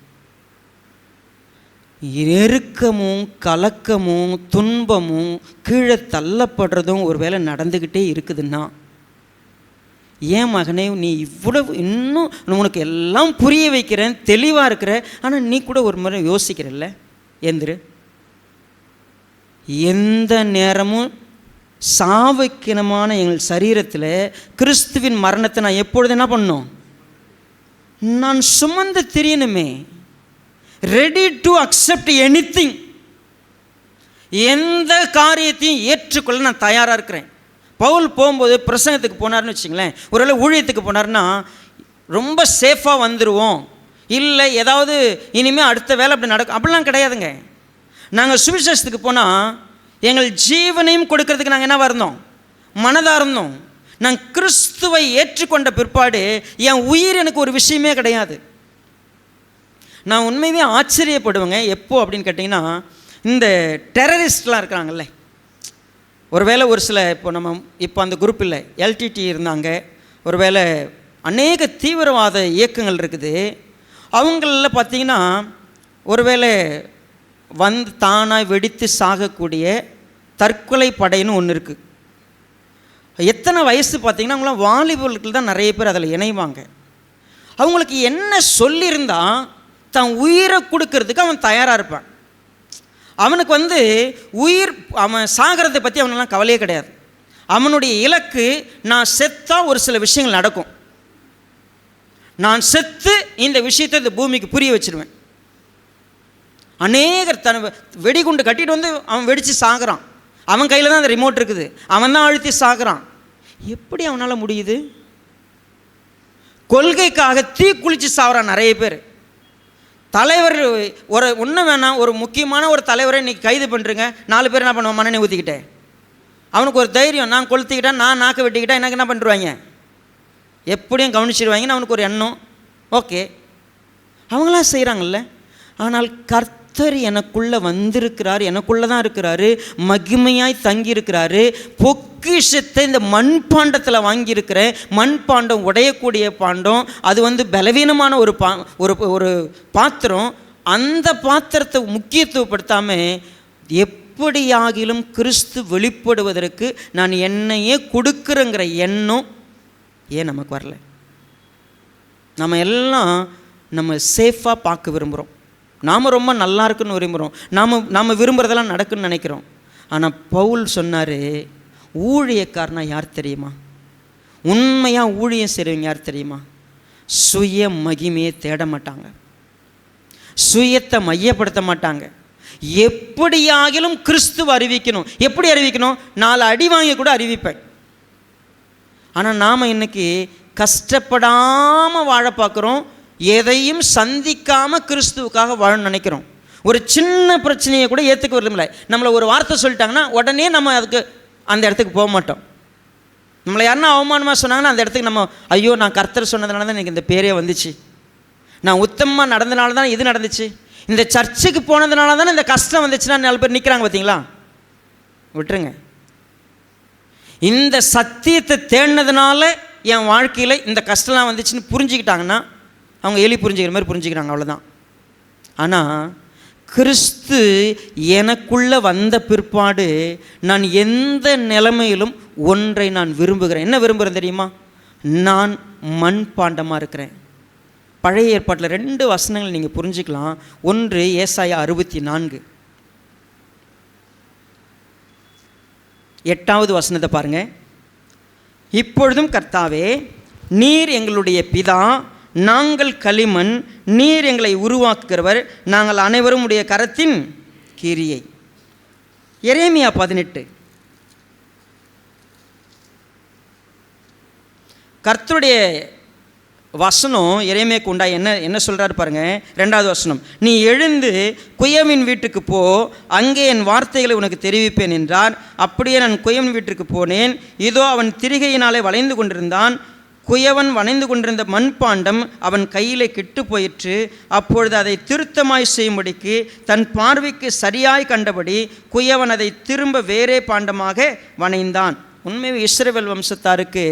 S1: நெருக்கமும் கலக்கமும் துன்பமும் கீழே தள்ளப்படுறதும் ஒரு வேளை நடந்துக்கிட்டே இருக்குதுன்னா, ஏன் மகனே நீ இவ்வளவு இன்னும் உனக்கு எல்லாம் புரிய வைக்கிறேன், தெளிவாக இருக்கிற, ஆனால் நீ கூட ஒரு முறை யோசிக்கிறல்ல, எந்திரு. எந்த நேரமும் சாவைக்கினமான எங்கள் சரீரத்தில் கிறிஸ்துவின் மரணத்தை நான் எப்பொழுது என்ன பண்ணணும், நான் சுமந்து தெரியணுமே. ரெடி டு அக்செப்ட் எனிதிங், எந்த காரியத்தையும் ஏற்றுக்கொள்ள நான் தயாராக இருக்கிறேன். பவுல் போகும்போது பிரசங்கத்துக்கு போனார்னு வச்சுங்களேன், ஒருவேளை ஊழியத்துக்கு போனார்னா ரொம்ப சேஃபாக வந்துடுவோம், இல்லை ஏதாவது இனிமேல் அடுத்த வேலை அப்படி நடக்கும் அப்படிலாம் கிடையாதுங்க. நாங்கள் சுவிசேஷத்துக்கு போனால் எங்கள் ஜீவனையும் கொடுக்கறதுக்கு நாங்கள் என்னவாக இருந்தோம், மனதாக இருந்தோம். நான் கிறிஸ்துவை ஏற்றுக்கொண்ட பிற்பாடு என் உயிர் எனக்கு ஒரு விஷயமே கிடையாது. நான் உண்மையுமே ஆச்சரியப்படுவேங்க. எப்போ அப்படின்னு கேட்டிங்கன்னா, இந்த டெரரிஸ்ட்லாம் இருக்கிறாங்கல்ல, ஒருவேளை ஒரு சில இப்போ அந்த குரூப் இல்லை, எல்டிடி இருந்தாங்க, ஒருவேளை அநேக தீவிரவாத இயக்கங்கள் இருக்குது. அவங்களில் பார்த்திங்கன்னா ஒருவேளை தானாக வெடித்து சாகக்கூடிய தற்கொலை படைன்னு ஒன்று இருக்குது. எத்தனை வயசு பார்த்திங்கன்னா அவங்களாம் வாலிபர்கள் தான் நிறைய பேர் அதில் இணைவாங்க. அவங்களுக்கு என்ன சொல்லியிருந்தா தன் உயிரை கொடுக்கறதுக்கு அவன் தயாராக இருப்பான். அவனுக்கு உயிர், அவன் சாகிறதை பற்றி அவனெல்லாம் கவலையே கிடையாது. அவனுடைய இலக்கு, நான் செத்தா ஒரு சில விஷயங்கள் நடக்கும், நான் செத்து இந்த விஷயத்தை இந்த பூமிக்கு புரிய வச்சிருவேன். அநேகர் தன் வெடிகுண்டு கட்டிட்டு அவன் வெடித்து சாகிறான். அவன் கையில் தான் அந்த ரிமோட் இருக்குது, அவன் தான் அழுத்தி சாகிறான். எப்படி அவனால் முடியுது? கொள்கைக்காக தீ குளித்து சாகிறான் நிறைய பேர். தலைவர் ஒன்றும் வேணாம், ஒரு முக்கியமான ஒரு தலைவரை இன்றைக்கி கைது பண்ணுறீங்க, 4 பேர் என்ன பண்ணுவான், மண்ணெண்ணெய் ஊற்றிக்கிட்டேன். அவனுக்கு ஒரு தைரியம், நான் கொளுத்திக்கிட்டேன், நான் நாக்கு வெட்டிக்கிட்டேன், எனக்கு என்ன பண்ணுவாங்க, எப்படியும் கவனிச்சிடுவாங்கன்னு அவனுக்கு ஒரு எண்ணம். ஓகே, அவங்களாம் செய்கிறாங்கல்ல. ஆனால் கர்த்தர் எனக்குள்ளே வந்திருக்கிறார், எனக்குள்ளே தான் இருக்கிறாரு, மகிமையாய் தங்கியிருக்கிறாரு. பொக்கிஷத்தை இந்த மண்பாண்டத்தில் வாங்கியிருக்கிறேன். மண்பாண்டம் உடையக்கூடிய பாண்டம், அது பலவீனமான ஒரு பாத்திரம். அந்த பாத்திரத்தை முக்கியத்துவப்படுத்தாமல் எப்படியாகிலும் கிறிஸ்து வெளிப்படுவதற்கு நான் என்னையே கொடுக்குறேங்கிற எண்ணம் ஏன் நமக்கு வரல? நம்ம எல்லாம் சேஃபாக பார்க்க விரும்புகிறோம், நாம் ரொம்ப நல்லா இருக்குன்னு விரும்புகிறோம், நாம் விரும்புகிறதெல்லாம் நடக்குன்னு நினைக்கிறோம். ஆனால் பவுல் சொன்னார், ஊழியக்காரனா யார் தெரியுமா, உண்மையாக ஊழியம் செய்கிறவங்க யார் தெரியுமா, சுய மகிமையை தேட மாட்டாங்க, சுயத்தை மையப்படுத்த மாட்டாங்க. எப்படியாகிலும் கிறிஸ்துவ அறிவிக்கணும். எப்படி அறிவிக்கணும்? 4 அடி வாங்கி கூட அறிவிப்பேன். ஆனால் நாம் இன்னைக்கு கஷ்டப்படாமல் வாழ பார்க்குறோம், எதையும் சந்திக்காமல் கிறிஸ்துவுக்காக வாழணும்னு நினைக்கிறோம். ஒரு சின்ன பிரச்சனையை கூட ஏற்றுக்க விரும்பலை. நம்மளை ஒரு வார்த்தை சொல்லிட்டாங்கன்னா உடனே நம்ம அதுக்கு அந்த இடத்துக்கு போக மாட்டோம். நம்மளை யாருன்னா அவமானமாக சொன்னாங்கன்னா அந்த இடத்துக்கு நம்ம, ஐயோ நான் கர்த்தர் சொன்னதுனால தான் எனக்கு இந்த பேரே வந்துச்சு, நான் உத்தமமாக நடந்தனால தான் இது நடந்துச்சு, இந்த சர்ச்சுக்கு போனதுனால தானே இந்த கஷ்டம் வந்துச்சுன்னா 4 பேர் நிற்கிறாங்க பார்த்தீங்களா. விட்டுருங்க. இந்த சத்தியத்தை தேடினதுனால என் வாழ்க்கையில் இந்த கஷ்டம்லாம் வந்துச்சுன்னு புரிஞ்சுக்கிட்டாங்கன்னா அவங்க எலி புரிஞ்சுக்கிற மாதிரி புரிஞ்சுக்கிறாங்க, அவ்வளோதான். ஆனால் கிறிஸ்து எனக்குள்ளே வந்த பிற்பாடு நான் எந்த நிலைமையிலும் ஒன்றை நான் விரும்புகிறேன். என்ன விரும்புகிறேன் தெரியுமா? நான் மண்பாண்டமாக இருக்கிறேன். பழைய ஏற்பாட்டில் 2 வசனங்கள் நீங்கள் புரிஞ்சுக்கலாம். ஒன்று ஏசாயா 64 8வது வசனத்தை பாருங்கள். இப்பொழுதும் கர்த்தாவே, நீர் எங்களுடைய பிதா, நாங்கள் களிமண், நீர் எங்களை உருவாக்குகிறவர், நாங்கள் அனைவரும் உடைய கரத்தின் கிரியை. எரேமியா 18 கர்த்தருடைய வசனம் எரேமியாவுக்கு உண்டா என்ன சொல்கிறாரு பாருங்கள். 2வது வசனம், நீ எழுந்து குயவனின் வீட்டுக்கு போ, அங்கே என் வார்த்தைகளை உனக்கு தெரிவிப்பேன் என்றார். அப்படியே நான் குயவன் வீட்டுக்கு போனேன். இதோ அவன் திரிகையினாலே வளைந்து கொண்டிருந்தான். குயவன் வளைந்து கொண்டிருந்த மண்பாண்டம் அவன் கையிலே கெட்டு போயிற்று. அப்பொழுது அதை திருத்தமாய் செய்யும்படிக்கு தன் பார்வைக்கு சரியாய் கண்டபடி குயவன் அதை திரும்ப வேறே பாண்டமாக வணைந்தான். உண்மையாக இஸ்ரவேல் வம்சத்தாருக்கு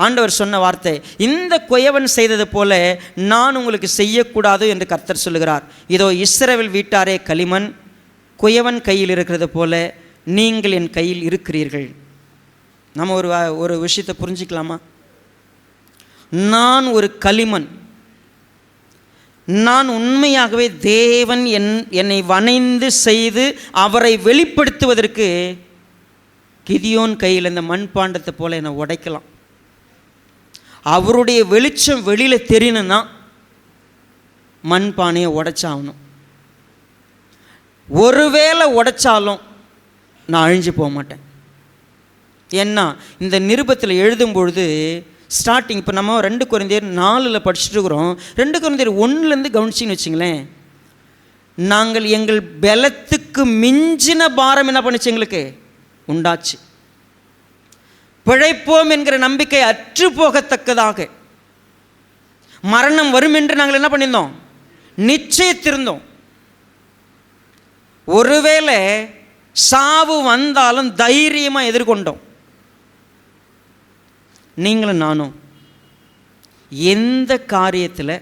S1: ஆண்டவர் சொன்ன வார்த்தை, இந்த குயவன் செய்தது போல நான் உங்களுக்கு செய்யக்கூடாது என்று கர்த்தர் சொல்லுகிறார். இதோ இஸ்ரவேல் வீட்டாரே களிமண், குயவன் கையில் இருக்கிறது போல நீங்கள் என் கையில் இருக்கிறீர்கள். நம்ம ஒரு விஷயத்தை புரிஞ்சிக்கலாமா? நான் ஒரு களிமண். நான் உண்மையாகவே தேவன் என்னை வணைந்து செய்து அவரை வெளிப்படுத்துவதற்கு கிதியோன் கையில் இந்த மண்பாண்டத்தை போல என்னை உடைக்கலாம். அவருடைய வெளிச்சம் வெளியில் தெரியணும்னா மண்பானையை உடைச்சாகணும். ஒருவேளை உடைச்சாலும் நான் அழிஞ்சு போக மாட்டேன். ஏன்னா இந்த நிருபத்தில் எழுதும் பொழுது ஸ்டார்டிங், இப்போ நம்ம 2 கொரிந்தியர் 4 படிச்சுட்டு இருக்கிறோம். 2 கொரிந்தியர் 1 கவனிச்சின்னு வச்சிங்களேன், நாங்கள் எங்கள் பலத்துக்கு மிஞ்சின பாரம் என்ன பண்ணுச்சு எங்களுக்கு உண்டாச்சு. பிழைப்போம் என்கிற நம்பிக்கை அற்று போகத்தக்கதாக மரணம் வரும் என்று நாங்கள் என்ன பண்ணியிருந்தோம், நிச்சயித்திருந்தோம். ஒருவேளை சாவு வந்தாலும் தைரியமாக எதிர்கொண்டோம். நீங்களும் நானும் எந்த காரியத்தில்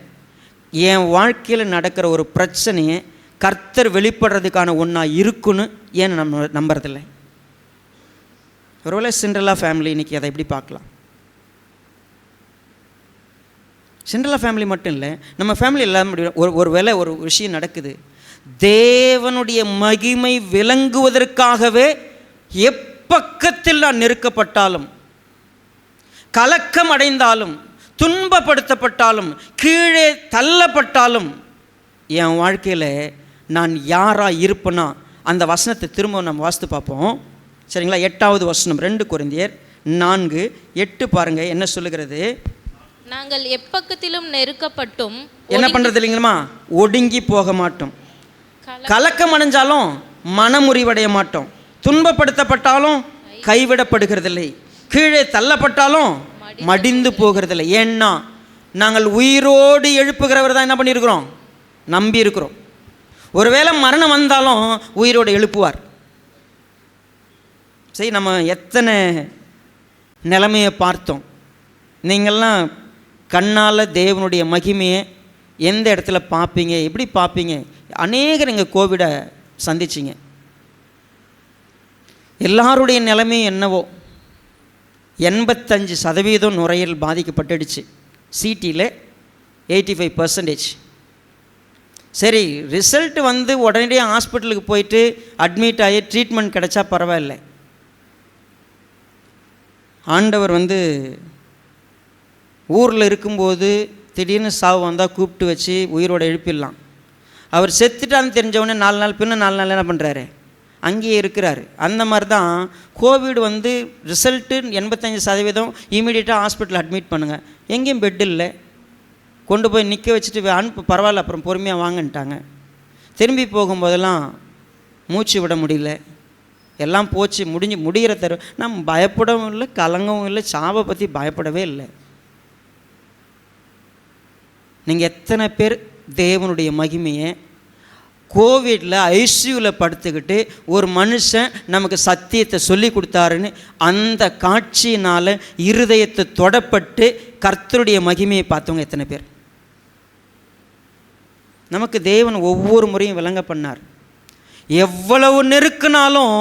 S1: என் வாழ்க்கையில் நடக்கிற ஒரு பிரச்சனையை கர்த்தர் வெளிப்படுறதுக்கான ஒன்றா இருக்குன்னு ஏன் நம்ம நம்புறதில்லை? ஒருவேளை சிண்ட்ரெல்லா ஃபேமிலி இன்றைக்கி அதை எப்படி பார்க்கலாம்? சிண்ட்ரெல்லா ஃபேமிலி மட்டும் இல்லை, நம்ம ஃபேமிலி எல்லாம் ஒரு வேளை ஒரு விஷயம் நடக்குது, தேவனுடைய மகிமை விளங்குவதற்காகவே எப்பக்கத்தில் நான் நெருக்கப்பட்டாலும், கலக்கம் அடைந்தாலும், துன்பப்படுத்தப்பட்டாலும், கீழே தள்ளப்பட்டாலும், என் வாழ்க்கையில் நான் யாராக இருப்பேன்னா அந்த வசனத்தை திரும்ப நம்ம வாசித்து பார்ப்போம். சரிங்களா? 8வது வசனம் 2 கொரிந்தியர் 4:8 பாருங்க என்ன சொல்லுகிறது.
S2: நாங்கள் எப்பக்கத்திலும் நெருக்கப்பட்டும்
S1: என்ன பண்ணுறது இல்லைங்களா, ஒடுங்கி போக மாட்டோம். கலக்கம் அடைஞ்சாலும் மனமுறிவடைய மாட்டோம். துன்பப்படுத்தப்பட்டாலும் கைவிடப்படுகிறதில்லை. கீழே தள்ளப்பட்டாலும் மடிந்து போகிறதில்லை. ஏன்னா நாங்கள் உயிரோடு எழுப்புகிறவர் தான் என்ன பண்ணியிருக்கிறோம், நம்பி இருக்கிறோம். ஒருவேளை மரணம் வந்தாலும் உயிரோடு எழுப்புவார். சரி, நம்ம எத்தனை நிலைமையை பார்த்தோம். நீங்கள்லாம் கண்ணால் தேவனுடைய மகிமையை எந்த இடத்துல பார்ப்பீங்க, எப்படி பார்ப்பீங்க? அநேகர் நீங்கள் கோவிடை சந்திச்சிங்க. எல்லாருடைய நிலைமையும் என்னவோ 85% நுரையீரல் பாதிக்கப்பட்டுடுச்சு. சிடியில் 85%. சரி, ரிசல்ட் வந்து உடனடியாக ஹாஸ்பிட்டலுக்கு போயிட்டு அட்மிட் ஆகி ட்ரீட்மெண்ட் கிடைச்சா பரவாயில்ல. ஆண்டவர் வந்து ஊரில் இருக்கும்போது திடீர்னு சாவு வந்தால் கூப்பிட்டு வச்சு உயிரோட எழுப்பிடலாம். அவர் செத்துட்டான்னு தெரிஞ்சவொடனே 4 நாள் பின்ன 4 நாள் என்ன பண்ணுறாரு, அங்கேயே இருக்கிறாரு. அந்த மாதிரி தான் கோவிட் வந்து ரிசல்ட்டு 85% இமீடியட்டாக ஹாஸ்பிட்டல் அட்மிட் பண்ணுங்கள். எங்கேயும் பெட் இல்லை, கொண்டு போய் நிற்க வச்சுட்டு பரவாயில்ல அப்புறம் பொறுமையாக வாங்கன்ட்டாங்க. திரும்பி போகும்போதெல்லாம் மூச்சு விட முடியல, எல்லாம் போச்சு, முடிகிற நம்ம பயப்படவும் இல்லை, கலங்கவும் இல்லை, சாவை பற்றி பயப்படவே இல்லை. நீங்கள் எத்தனை பேர் தேவனுடைய மகிமையை கோவிடில் ஐசியூவில் படுத்துக்கிட்டு ஒரு மனுஷன் நமக்கு சத்தியத்தை சொல்லி கொடுத்தாருன்னு அந்த காட்சியினால் இருதயத்தை தொடப்பட்டு கர்த்தருடைய மகிமையை பார்த்தவங்க எத்தனை பேர்? நமக்கு தேவன் ஒவ்வொரு முறையும் விளங்க பண்ணார். எவ்வளவு நெருக்கினாலும்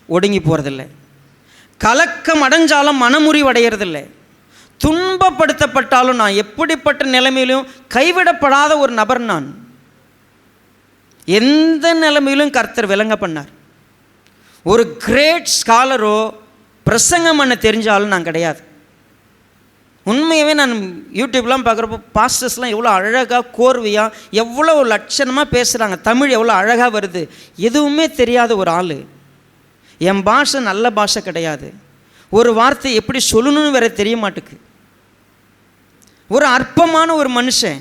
S1: ஒடுங்கி போகிறதில்லை, கலக்கம் அடைஞ்சாலும் மனமுறிவு அடையிறதில்லை, துன்பப்படுத்தப்பட்டாலும் நான் எப்படிப்பட்ட நிலைமையிலும் கைவிடப்படாத ஒரு நபர் நான். எந்த நிலைமையிலும் கர்த்தர் விளங்க பண்ணார். ஒரு கிரேட் ஸ்காலரோ பிரசங்கம் பண்ண தெரிஞ்சாலும் நான் கிடையாது. உண்மையாகவே நான் யூடியூப்லாம் பார்க்குறப்போ பாஸ்டர்ஸ்லாம் எவ்வளோ அழகாக கோர்வையாக எவ்வளோ லட்சணமாக பேசுகிறாங்க, தமிழ் எவ்வளோ அழகாக வருது. எதுவுமே தெரியாத ஒரு ஆள். என் பாஷை நல்ல பாஷை கிடையாது. ஒரு வார்த்தை எப்படி சொல்லணும்னு வேற தெரிய மாட்டுக்கு. ஒரு அற்பமான ஒரு மனுஷன்.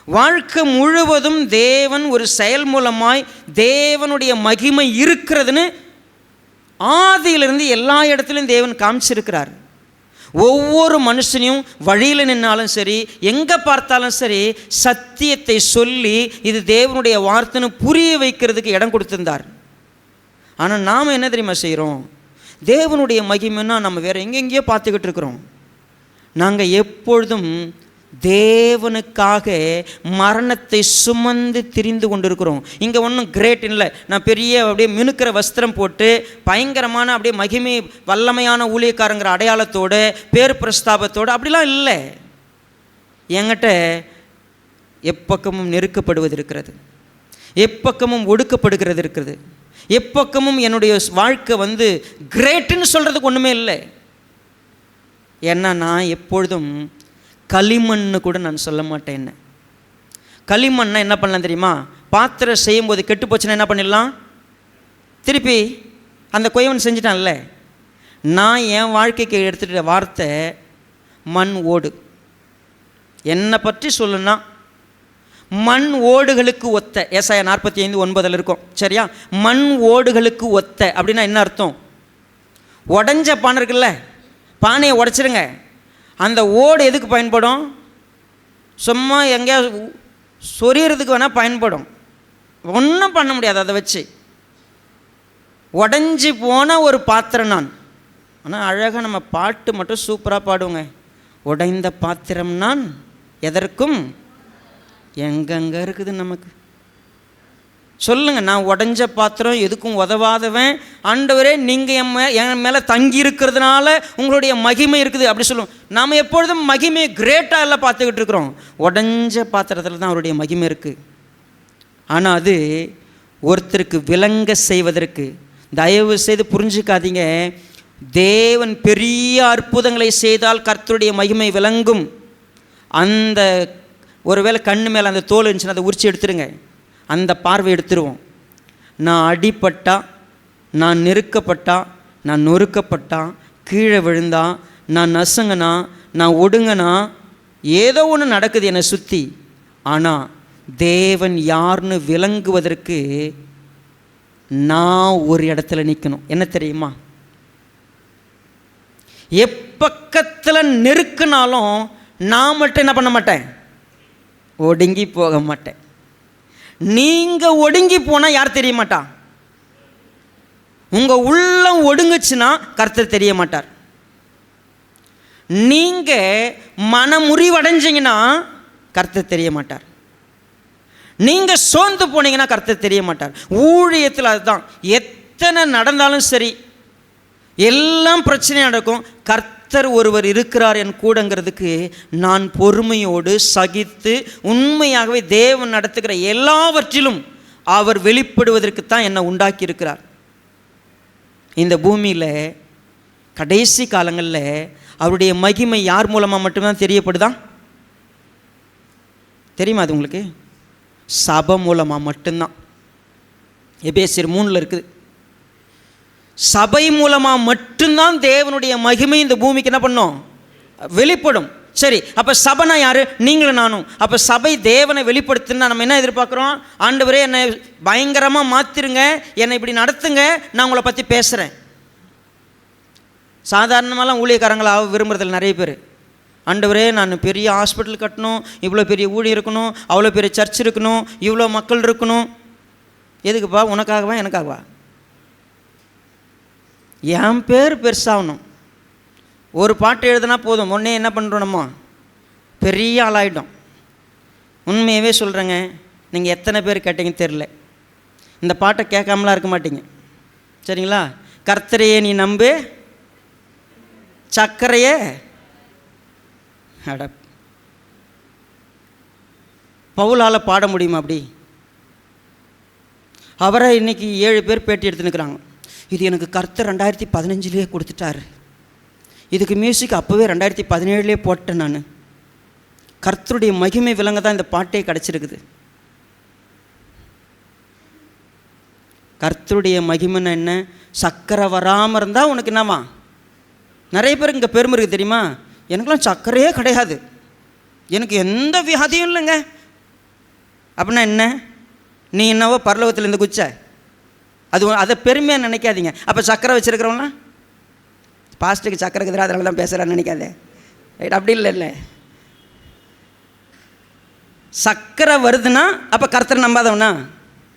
S1: வாழ்க்கை முழுவதும் தேவன் ஒரு செயல் மூலமாய் தேவனுடைய மகிமை இருக்கிறதுன்னு ஆதியிலிருந்து எல்லா இடத்துலையும் தேவன் காமிச்சிருக்கிறார். ஒவ்வொரு மனுஷனையும் வழியில் நின்னாலும் சரி, எங்கே பார்த்தாலும் சரி, சத்தியத்தை சொல்லி இது தேவனுடைய வார்த்தைன்னு புரிய வைக்கிறதுக்கு இடம் கொடுத்திருந்தார். ஆனால் நாம் என்ன தெரியுமா செய்கிறோம்? தேவனுடைய மகிமைன்னா நம்ம வேறு எங்கெங்கேயோ பார்த்துக்கிட்டு இருக்கிறோம். நாங்கள் எப்பொழுதும் தேவனுக்காக மரணத்தை சுமந்து திரிந்து கொண்டிருக்கிறோம். இங்கே ஒன்றும் கிரேட் இல்லை. நான் பெரிய அப்படியே மினுக்கிற வஸ்திரம் போட்டு பயங்கரமான அப்படியே மகிமை வல்லமையான ஊழியக்காரங்கிற அடையாளத்தோடு பேர் பிரஸ்தாபத்தோடு அப்படிலாம் இல்லை. என்கிட்ட எப்பக்கமும் நெருக்கப்படுவது இருக்கிறது, எப்பக்கமும் ஒடுக்கப்படுகிறது இருக்கிறது, எப்பக்கமும் என்னுடைய வாழ்க்கை கிரேட்டுன்னு சொல்கிறதுக்கு ஒன்றுமே இல்லை. ஏன்னா நான் எப்பொழுதும் களிமண்ணு கூட நான் சொல்ல மாட்டேன். என்ன களிமண்ணை என்ன பண்ணலாம் தெரியுமா? பாத்திரம் செய்யும்போது கெட்டு போச்சுன்னா என்ன பண்ணிடலாம்? திருப்பி அந்த கொயவன் செஞ்சிட்டான்ல. நான் என் வாழ்க்கைக்கு எடுத்துகிட்ட வார்த்தை மண் ஓடு. என்னை பற்றி சொல்லுன்னா மண் ஓடுகளுக்கு ஒத்த. ஏசாயா 45:9 இருக்கும். சரியா? மண் ஓடுகளுக்கு ஒத்த அப்படின்னா என்ன அர்த்தம்? உடஞ்ச பானை இருக்குல்ல, பானையை உடைச்சிருங்க. அந்த ஓடு எதுக்கு பயன்படும்? சும்மா எங்கேயா சொரியறதுக்கு வேணால் பயன்படும். ஒன்றும் பண்ண முடியாது அதை வச்சு. உடஞ்சி போன ஒரு பாத்திரம் நான். ஆனால் அழகாக நம்ம பாட்டு மட்டும் சூப்பராக பாடுவோங்க. உடைந்த பாத்திரம் நான் எதற்கும். எங்கெங்கே இருக்குது நமக்கு? சொல்லுங்கள். நான் உடஞ்ச பாத்திரம், எதுக்கும் உதவாதவன். ஆண்டவரே நீங்கள் என் மேலே தங்கி இருக்கிறதுனால உங்களுடைய மகிமை இருக்குது அப்படி சொல்லுவோம். நாம் எப்பொழுதும் மகிமையை கிரேட்டாக எல்லாம் பார்த்துக்கிட்டு இருக்கிறோம். உடஞ்ச பாத்திரத்தில் தான் அவருடைய மகிமை இருக்குது. ஆனால் அது ஒருத்தருக்கு விளங்க செய்வதற்கு, தயவு செய்து புரிஞ்சுக்காதீங்க. தேவன் பெரிய அற்புதங்களை செய்தால் கர்த்தருடைய மகிமை விளங்கும். அந்த ஒருவேளை கண்ணு மேலே அந்த தோல் இருந்துச்சுன்னா அதை உரிச்சு எடுத்துருங்க. அந்த பார்வை எடுத்துருவோம். நான் அடிப்பட்டா, நான் நெருக்கப்பட்டா, நான் நொறுக்கப்பட்டா, கீழே விழுந்தா, நான் நசுங்கனா, நான் ஒடுங்கனா, ஏதோ ஒன்று நடக்குது என்னை சுற்றி. ஆனால் தேவன் யாருன்னு விளங்குவதற்கு நான் ஒரு இடத்துல நிற்கணும். என்ன தெரியுமா? எப்பக்கத்தில் நெருக்கினாலும் நான் மட்டும் என்ன பண்ண மாட்டேன்? ஒடுங்கி போக மாட்டேன். நீங்கள் ஒடுங்கி போனால் யார் தெரிய மாட்டா? உங்கள் உள்ளம் ஒடுங்குச்சுன்னா கர்த்தர் தெரிய மாட்டார். நீங்கள் மனமுறிவடைஞ்சிங்கன்னா கர்த்தர் தெரிய மாட்டார். நீங்கள் சோர்ந்து போனீங்கன்னா கர்த்தர் தெரிய மாட்டார். ஊழியத்தில் அதுதான். எத்தனை நடந்தாலும் சரி, எல்லாம் பிரச்சனை நடக்கும், கர்த்தர் ஒருவர் இருக்கிறார் என் கூடங்கிறதுக்கு நான் பொறுமையோடு சகித்து உண்மையாகவே தேவன் நடத்துகிற எல்லாவற்றிலும் அவர் வெளிப்படுவதற்குத்தான் என்னை உண்டாக்கி இருக்கிறார். இந்த பூமியில் கடைசி காலங்களில் அவருடைய மகிமை யார் மூலமாக மட்டும்தான் தெரியப்படுதா தெரியுமா? அது உங்களுக்கு சபை மூலமாக மட்டும்தான். எபேசியர் 3 இருக்குது. சபை மூலமாக மட்டும்தான் தேவனுடைய மகிமை இந்த பூமிக்கு என்ன பண்ணும்? வெளிப்படும். சரி, அப்போ சபைனா யார்? நீங்களும் நானும். அப்போ சபை தேவனை வெளிப்படுத்துன்னா நம்ம என்ன எதிர்பார்க்குறோம்? ஆண்டவரே என்னை பயங்கரமாக மாற்றிருங்க, என்னை இப்படி நடத்துங்க, நான் உங்களை பற்றி பேசுகிறேன். சாதாரணமாலாம் ஊழியக்காரங்களாக விரும்புறதில் நிறைய பேர். ஆண்டவரே நான் பெரிய ஹாஸ்பிட்டல் கட்டணும், இவ்வளோ பெரிய ஊழியம் இருக்கணும், அவ்வளோ பெரிய சர்ச் இருக்கணும், இவ்வளோ மக்கள் இருக்கணும். எதுக்குப்பா? உனக்காகவா எனக்காகவா? என் பேர் பெருசாகணும். ஒரு பாட்டு எழுதுனா போதும், உடனே என்ன பண்ணுறோம்? நம்ம பெரிய ஆளாயிட்டோம். உண்மையாகவே சொல்கிறேங்க, நீங்கள் எத்தனை பேர் கேட்டீங்கன்னு தெரில, இந்த பாட்டை கேட்காமலாம் இருக்க மாட்டீங்க. சரிங்களா? கர்த்தரையே நீ நம்பு, சக்கரையே அட, பவுலால் பாட முடியுமா அப்படி? அவரை இன்னைக்கு 7 பேர் பேட்டி எடுத்துன்னுக்குறாங்க. இது எனக்கு கர்த்தர் 2015 கொடுத்துட்டாரு, இதுக்கு மியூசிக் அப்போவே 2017 போட்டேன் நான். கர்த்தருடைய மகிமை விளங்க தான் இந்த பாட்டே கிடச்சிருக்குது. கர்த்தருடைய மகிமைன்னு என்ன? சக்கரை வராமல் இருந்தால் உனக்கு என்னவா? நிறைய பேருக்கு இங்கே பெருமை இருக்குது தெரியுமா? எனக்கெல்லாம் சக்கரையே கிடையாது, எனக்கு எந்த வியாதியும் இல்லைங்க. அப்படின்னா என்ன? நீ என்னவோ பரலோகத்திலேருந்து குச்ச, அதை பெருமையாக நினைக்காதீங்க. அப்போ சக்கரை வச்சுருக்கிறவங்களாம் பாஸ்ட்டுக்கு சக்கரைக்கு எதிராக அதனால தான் பேசுகிறான்னு நினைக்காதே. ரைட்? அப்படி இல்லை. சக்கரை வருதுன்னா அப்போ கர்த்தரை நம்பாதவனா?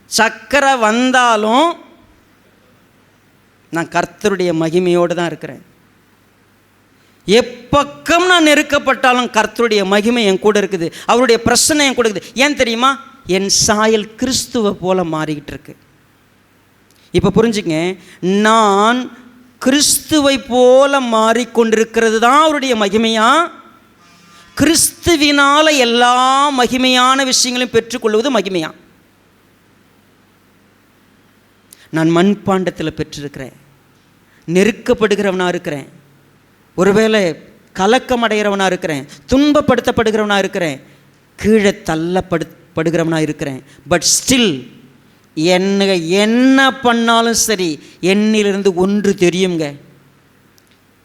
S1: சக்கரை வந்தாலும் நான் கர்த்தருடைய மகிமையோடு தான் இருக்கிறேன். எப்பக்கம் நான் நெருக்கப்பட்டாலும் கர்த்தருடைய மகிமை என் கூட இருக்குது, அவருடைய பிரச்சனை என் கூட இருக்குது. ஏன் தெரியுமா? என் சாயல் கிறிஸ்துவை போல மாறிக்கிட்டு இருக்கு. இப்போ புரிஞ்சுங்க, நான் கிறிஸ்துவை போல மாறிக்கொண்டிருக்கிறது தான் அவருடைய மகிமையா? கிறிஸ்துவினால எல்லா மகிமையான விஷயங்களையும் பெற்றுக்கொள்வது மகிமையா? நான் மண்பாண்டத்தில் பெற்றிருக்கிறேன், நெருக்கப்படுகிறவனாக இருக்கிறேன், ஒருவேளை கலக்கம் அடைகிறவனாக இருக்கிறேன், துன்பப்படுத்தப்படுகிறவனாக இருக்கிறேன், கீழே தள்ளப்படுகிறவனாக இருக்கிறேன். பட் ஸ்டில் என்ன பண்ணாலும் சரி என்னிலிருந்து ஒன்று தெரியுங்க.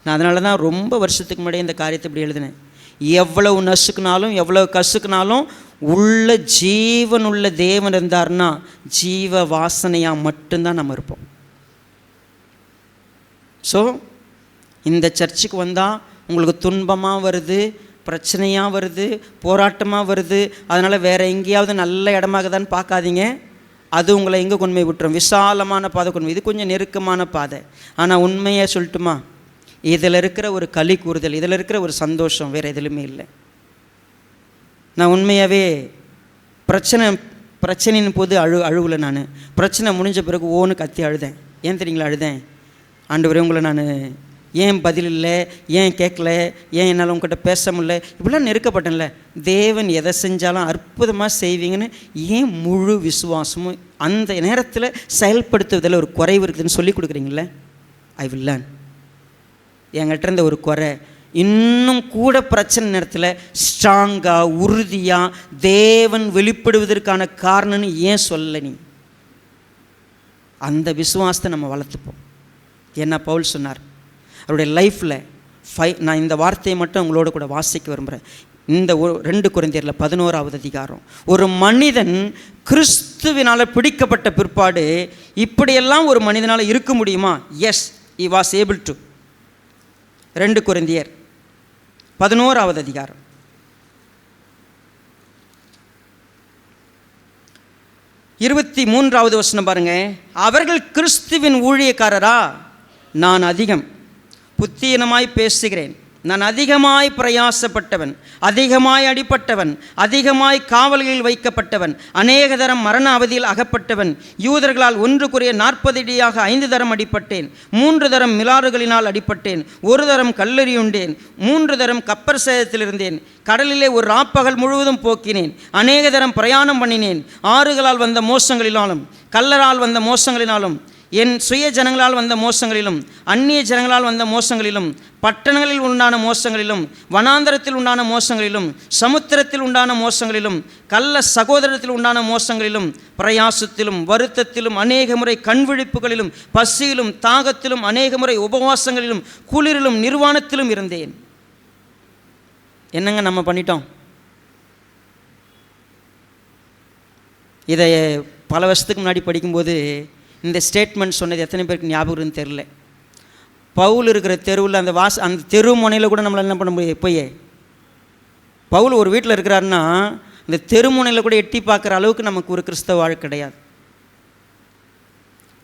S1: நான் அதனால தான் ரொம்ப வருஷத்துக்கு முன்னாடி இந்த காரியத்தை இப்படி எழுதினேன். எவ்வளவு நசுக்குனாலும் எவ்வளவு கசுக்குனாலும் உள்ள ஜீவனுள்ள தேவன் இருந்தார்னா ஜீவ வாசனையாக மட்டும்தான் நம்ம இருப்போம். ஸோ இந்த சர்ச்சுக்கு வந்தால் உங்களுக்கு துன்பமாக வருது, பிரச்சனையாக வருது, போராட்டமாக வருது, அதனால் வேறு எங்கேயாவது நல்ல இடமாக தான் பார்க்காதீங்க. அது உங்களை எங்கே கொண்டு போய் விட்டுரும்? விசாலமான பாதை கொண்டு போய், இது கொஞ்சம் நெருக்கமான பாதை. ஆனால் உண்மையாக சொல்லட்டுமா, இதில் இருக்கிற ஒரு களி கூறுதல், இதில் இருக்கிற ஒரு சந்தோஷம் வேறு எதுலையுமே இல்லை. நான் உண்மையாகவே பிரச்சனையின் போது அழுவலை. நான் பிரச்சனை முடிஞ்ச பிறகு ஓன்னு கத்தி அழுதேன். ஏன் தெரியுங்களா அழுதேன்? ஆண்டவரே, உங்களை நான் ஏன் பதில் இல்லை, ஏன் கேட்கல, ஏன் என்னால் உங்கள்கிட்ட பேச முடியல, இப்படிலாம் நெருக்கப்பட்டேன்ல. தேவன் எதை செஞ்சாலும் அற்புதமாக செய்வீங்கன்னு ஏன் முழு விசுவாசமும் அந்த நேரத்தில் செயல்படுத்துவதில் ஒரு குறைவு இருக்குதுன்னு சொல்லி கொடுக்குறீங்களே. I will learn. என்கிட்ட இருந்த ஒரு குறை இன்னும் கூட பிரச்சனை நேரத்தில் ஸ்ட்ராங்காக உறுதியாக தேவன் வெளிப்படுவதற்கான காரணம்னு ஏன் சொல்லலை? நீ அந்த விசுவாசத்தை நம்ம வளர்த்துப்போம். என்ன பவுல் சொன்னார் அவருடைய லைஃப்பில். நான் இந்த வார்த்தையை மட்டும் உங்களோட கூட வாசிக்க விரும்புகிறேன். இந்த 2 கொரிந்தியரில் 11வது அதிகாரம். ஒரு மனிதன் கிறிஸ்துவினால் பிடிக்கப்பட்ட பிற்பாடு இப்படியெல்லாம் ஒரு மனிதனால் இருக்க முடியுமா? Yes, he was able to. 2 கொரிந்தியர் 11வது அதிகாரம் 23வது வசனம் பாருங்க. அவர்கள் கிறிஸ்துவின் ஊழியக்காரரா? நான் அதிகம் புத்தீனமாய் பேசுகிறேன், நான் அதிகமாய் பிரயாசப்பட்டவன், அதிகமாய் அடிப்பட்டவன், அதிகமாய் காவல்களில் வைக்கப்பட்டவன், அநேக தரம் மரண அவதியில் அகப்பட்டவன், யூதர்களால் 1 குறைய 40 அடியாக 5 தரம் அடிப்பட்டேன், 3 தரம் மிலாறுகளினால் அடிப்பட்டேன், 1 தரம் கல்லெறியுண்டேன், 3 தரம் கப்பர் சேதத்தில் இருந்தேன், கடலிலே ஒரு ராப்பகல் முழுவதும் போக்கினேன், அநேக தரம் பிரயாணம் பண்ணினேன், ஆறுகளால் வந்த மோசங்களினாலும் கல்லரால் வந்த மோசங்களினாலும் என் சுய ஜனங்களால் வந்த மோசங்களிலும் அந்நிய ஜனங்களால் வந்த மோசங்களிலும் பட்டணங்களில் உண்டான மோசங்களிலும் வனாந்தரத்தில் உண்டான மோசங்களிலும் சமுத்திரத்தில் உண்டான மோசங்களிலும் கள்ள சகோதரத்தில் உண்டான மோசங்களிலும் பிரயாசத்திலும் வருத்தத்திலும் அநேக முறை கண்விழிப்புகளிலும் பசியிலும் தாகத்திலும் அநேக முறை உபவாசங்களிலும் குளிரிலும் நிர்வாணத்திலும் இருந்தேன். என்னங்க நம்ம பண்ணிட்டோம்? இதை பல வருஷத்துக்கு முன்னாடி படிக்கும்போது இந்த ஸ்டேட்மெண்ட் சொன்னது எத்தனை பேருக்கு ஞாபகம் தெரில. பவுல் இருக்கிற தெருவில் அந்த தெரு முனையில் கூட நம்மளால் என்ன பண்ண முடியும்? போய் பவுல் ஒரு வீட்டில் இருக்கிறாருன்னா இந்த தெரு முனையில் கூட எட்டி பார்க்குற அளவுக்கு நமக்கு ஒரு கிறிஸ்தவ வாழ்க்கை கிடையாது.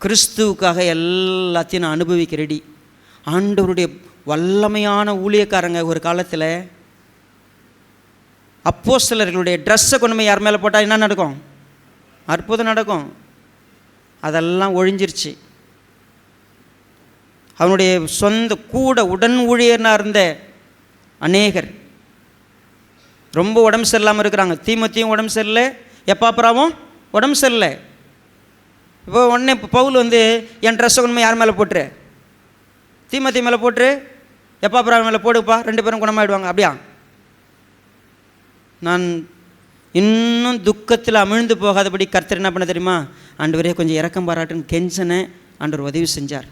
S1: கிறிஸ்துவுக்காக எல்லாத்தையும் நான் அனுபவிக்க ரெடி. ஆண்டவருடைய வல்லமையான ஊழியக்காரங்க ஒரு காலத்தில் அப்போஸ்தலர்களுடைய ட்ரெஸ்ஸை கொண்டு போய் யார் மேலே போட்டால் என்ன நடக்கும்? அற்புதம் நடக்கும். அதெல்லாம் ஒழிஞ்சிருச்சு. அவனுடைய சொந்த கூட உடன் ஊழியனாக இருந்த அநேகர் ரொம்ப உடம்பு சரியில்லாமல் இருக்கிறாங்க. தீமோத்தேயும் உடம்பு சரியில்லை, எப்பாப்பராவும் உடம்பு சரியில்லை. இப்போ உடனே பவுல் வந்து என் ட்ரெஸ்ஸை கொண்டு யார் மேலே போட்டுரு, தீமோத்தேயு மேலே போட்டுரு, எப்பாப்பரா மேலே போடுப்பா, 2 பேரும் குணமாயிடுவாங்க. அப்படியா? நான் இன்னும் துக்கத்தில் அமிழ்ந்து போகாதபடி கர்த்தர் என்ன பண்ண தெரியுமா, ஆண்டவரே கொஞ்சம் இரக்கம் பாராட்டுன்னு கெஞ்சனை ஆண்டவர் உதவி செஞ்சார்.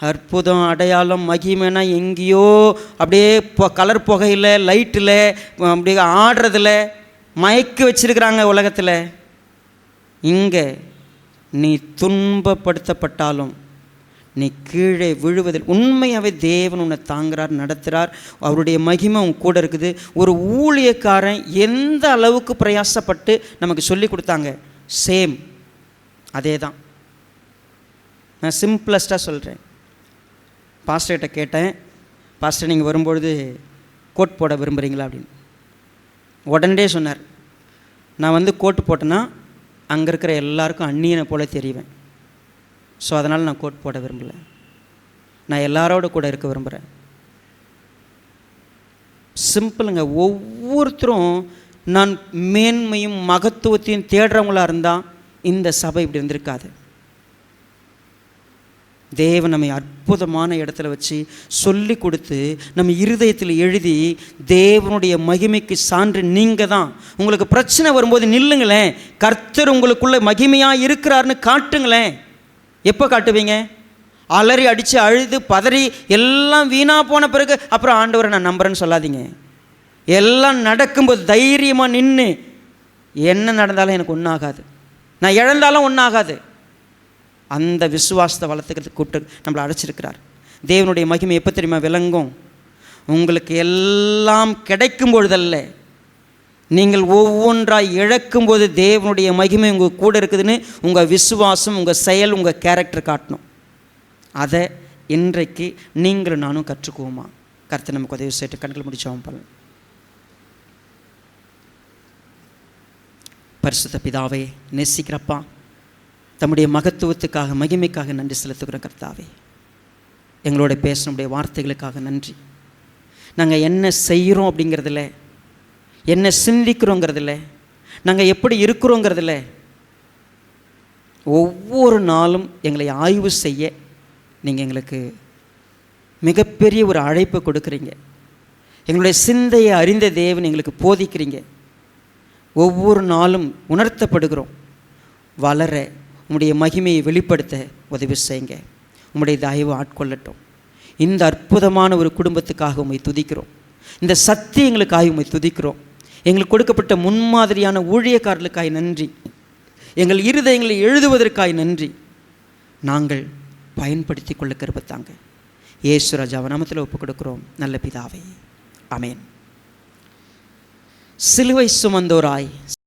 S1: அற்புதம், அடையாளம், மகிமைனா எங்கேயோ அப்படியே கலர் புகையில், லைட்டில், அப்படியே ஆடுறதில் மயக்கி வச்சிருக்கிறாங்க உலகத்தில். இங்கே நீ துன்பப்படுத்தப்பட்டாலும் நீ கீழே விழுவதில் உண்மையாகவே தேவன் உன்னை தாங்குறார், நடத்துகிறார். அவருடைய மகிமை உன் கூட இருக்குது. ஒரு ஊழியக்காரன் எந்த அளவுக்கு பிரயாசப்பட்டு நமக்கு சொல்லி கொடுத்தாங்க, சேம் அதே தான். நான் சிம்பிளஸ்ட்டாக சொல்கிறேன். பாஸ்டர்கிட்ட கேட்டேன், பாஸ்டர் நீங்கள் வரும்பொழுது கோட் போட விரும்புகிறீங்களா அப்படின்னு. உடனே சொன்னார், நான் வந்து கோட்டு போட்டேன்னா அங்கே இருக்கிற எல்லாருக்கும் அந்நியனை போல தெரிவேன். ஸோ அதனால் நான் கோட் போட விரும்பலை, நான் எல்லாரோட கூட இருக்க விரும்புகிறேன். சிம்பிளுங்க. ஒவ்வொருத்தரும் நான் மேன்மையும் மகத்துவத்தையும் தேடுறவங்களாக இருந்தால் இந்த சபை இப்படி இருந்திருக்காது. தேவன் நம்மை அற்புதமான இடத்துல வச்சு சொல்லி கொடுத்து நம்ம இருதயத்தில் எழுதி தேவனுடைய மகிமைக்கு சான்று நீங்கள் தான். உங்களுக்கு பிரச்சனை வரும்போது நில்லுங்களேன், கர்த்தர் உங்களுக்குள்ளே மகிமையாக இருக்கிறாருன்னு காட்டுங்களேன். எப்போ காட்டுவீங்க? அலறி அடித்து அழுது பதறி எல்லாம் வீணாக போன பிறகு அப்புறம் ஆண்டவரை நான் நம்புறேன்னு சொல்லாதீங்க. எல்லாம் நடக்கும்போது தைரியமாக நின்று என்ன நடந்தாலும் எனக்கு ஒன்றும் ஆகாது, நான் இழந்தாலும் ஒன்றும் ஆகாது, அந்த விசுவாசத்தை வளர்த்துக்கிறதுக்கு கூப்பிட்டு நம்மளை அழைச்சிருக்கிறார். தேவனுடைய மகிமை எப்போ தெரியுமா விளங்கும்? உங்களுக்கு எல்லாம் கிடைக்கும் பொழுதல்ல, நீங்கள் ஒவ்வொன்றாய் இழக்கும்போது தேவனுடைய மகிமை உங்கள் கூட இருக்குதுன்னு உங்கள் விசுவாசம், உங்கள் செயல், உங்கள் கேரக்டர் காட்டணும். அதை இன்றைக்கு நீங்களும் நானும் கற்றுக்குவோமா? கர்த்தர் நமக்கு உதவி செய்து கண்கள் முடிச்சோம். பலன். பரிசுத்த பிதாவே, நேசிக்கிறப்பா, தம்முடைய மகத்துவத்துக்காக மகிமைக்காக நன்றி செலுத்துகிற கர்த்தாவே, எங்களோட பேசணுடைய வார்த்தைகளுக்காக நன்றி. நாங்கள் என்ன செய்கிறோம் அப்படிங்கிறதில்ல, என்ன சிந்திக்கிறோங்கிறதில்ல, நாங்கள் எப்படி இருக்கிறோங்கிறதில்ல, ஒவ்வொரு நாளும் எங்களை ஆய்வு செய்ய நீங்கள் எங்களுக்கு மிகப்பெரிய ஒரு அழைப்பை கொடுக்குறீங்க. எங்களுடைய சிந்தையை அறிந்த தேவன் எங்களுக்கு போதிக்கிறீங்க. ஒவ்வொரு நாளும் உணர்த்தப்படுகிறோம். வளர உம்முடைய மகிமையை வெளிப்படுத்த உதவி செய்யுங்க. உம்முடைய தயவு ஆட்கொள்ளட்டும். இந்த அற்புதமான ஒரு குடும்பத்துக்காக உம்மை துதிக்கிறோம். இந்த சத்தியங்களுக்காக உம்மை துதிக்கிறோம். எங்களுக்கு கொடுக்கப்பட்ட முன்மாதிரியான ஊழியக்காரர்களுக்காய் நன்றி. எங்கள் இருதயங்களை எழுதுவதற்காய் நன்றி. நாங்கள் பயன்படுத்தி கொள்ள கிருபை தாங்க. இயேசு ராஜா நாமத்தில் ஒப்புக் கொடுக்கிறோம் நல்ல பிதாவே, ஆமென். சிலுவை சுமந்தோராய்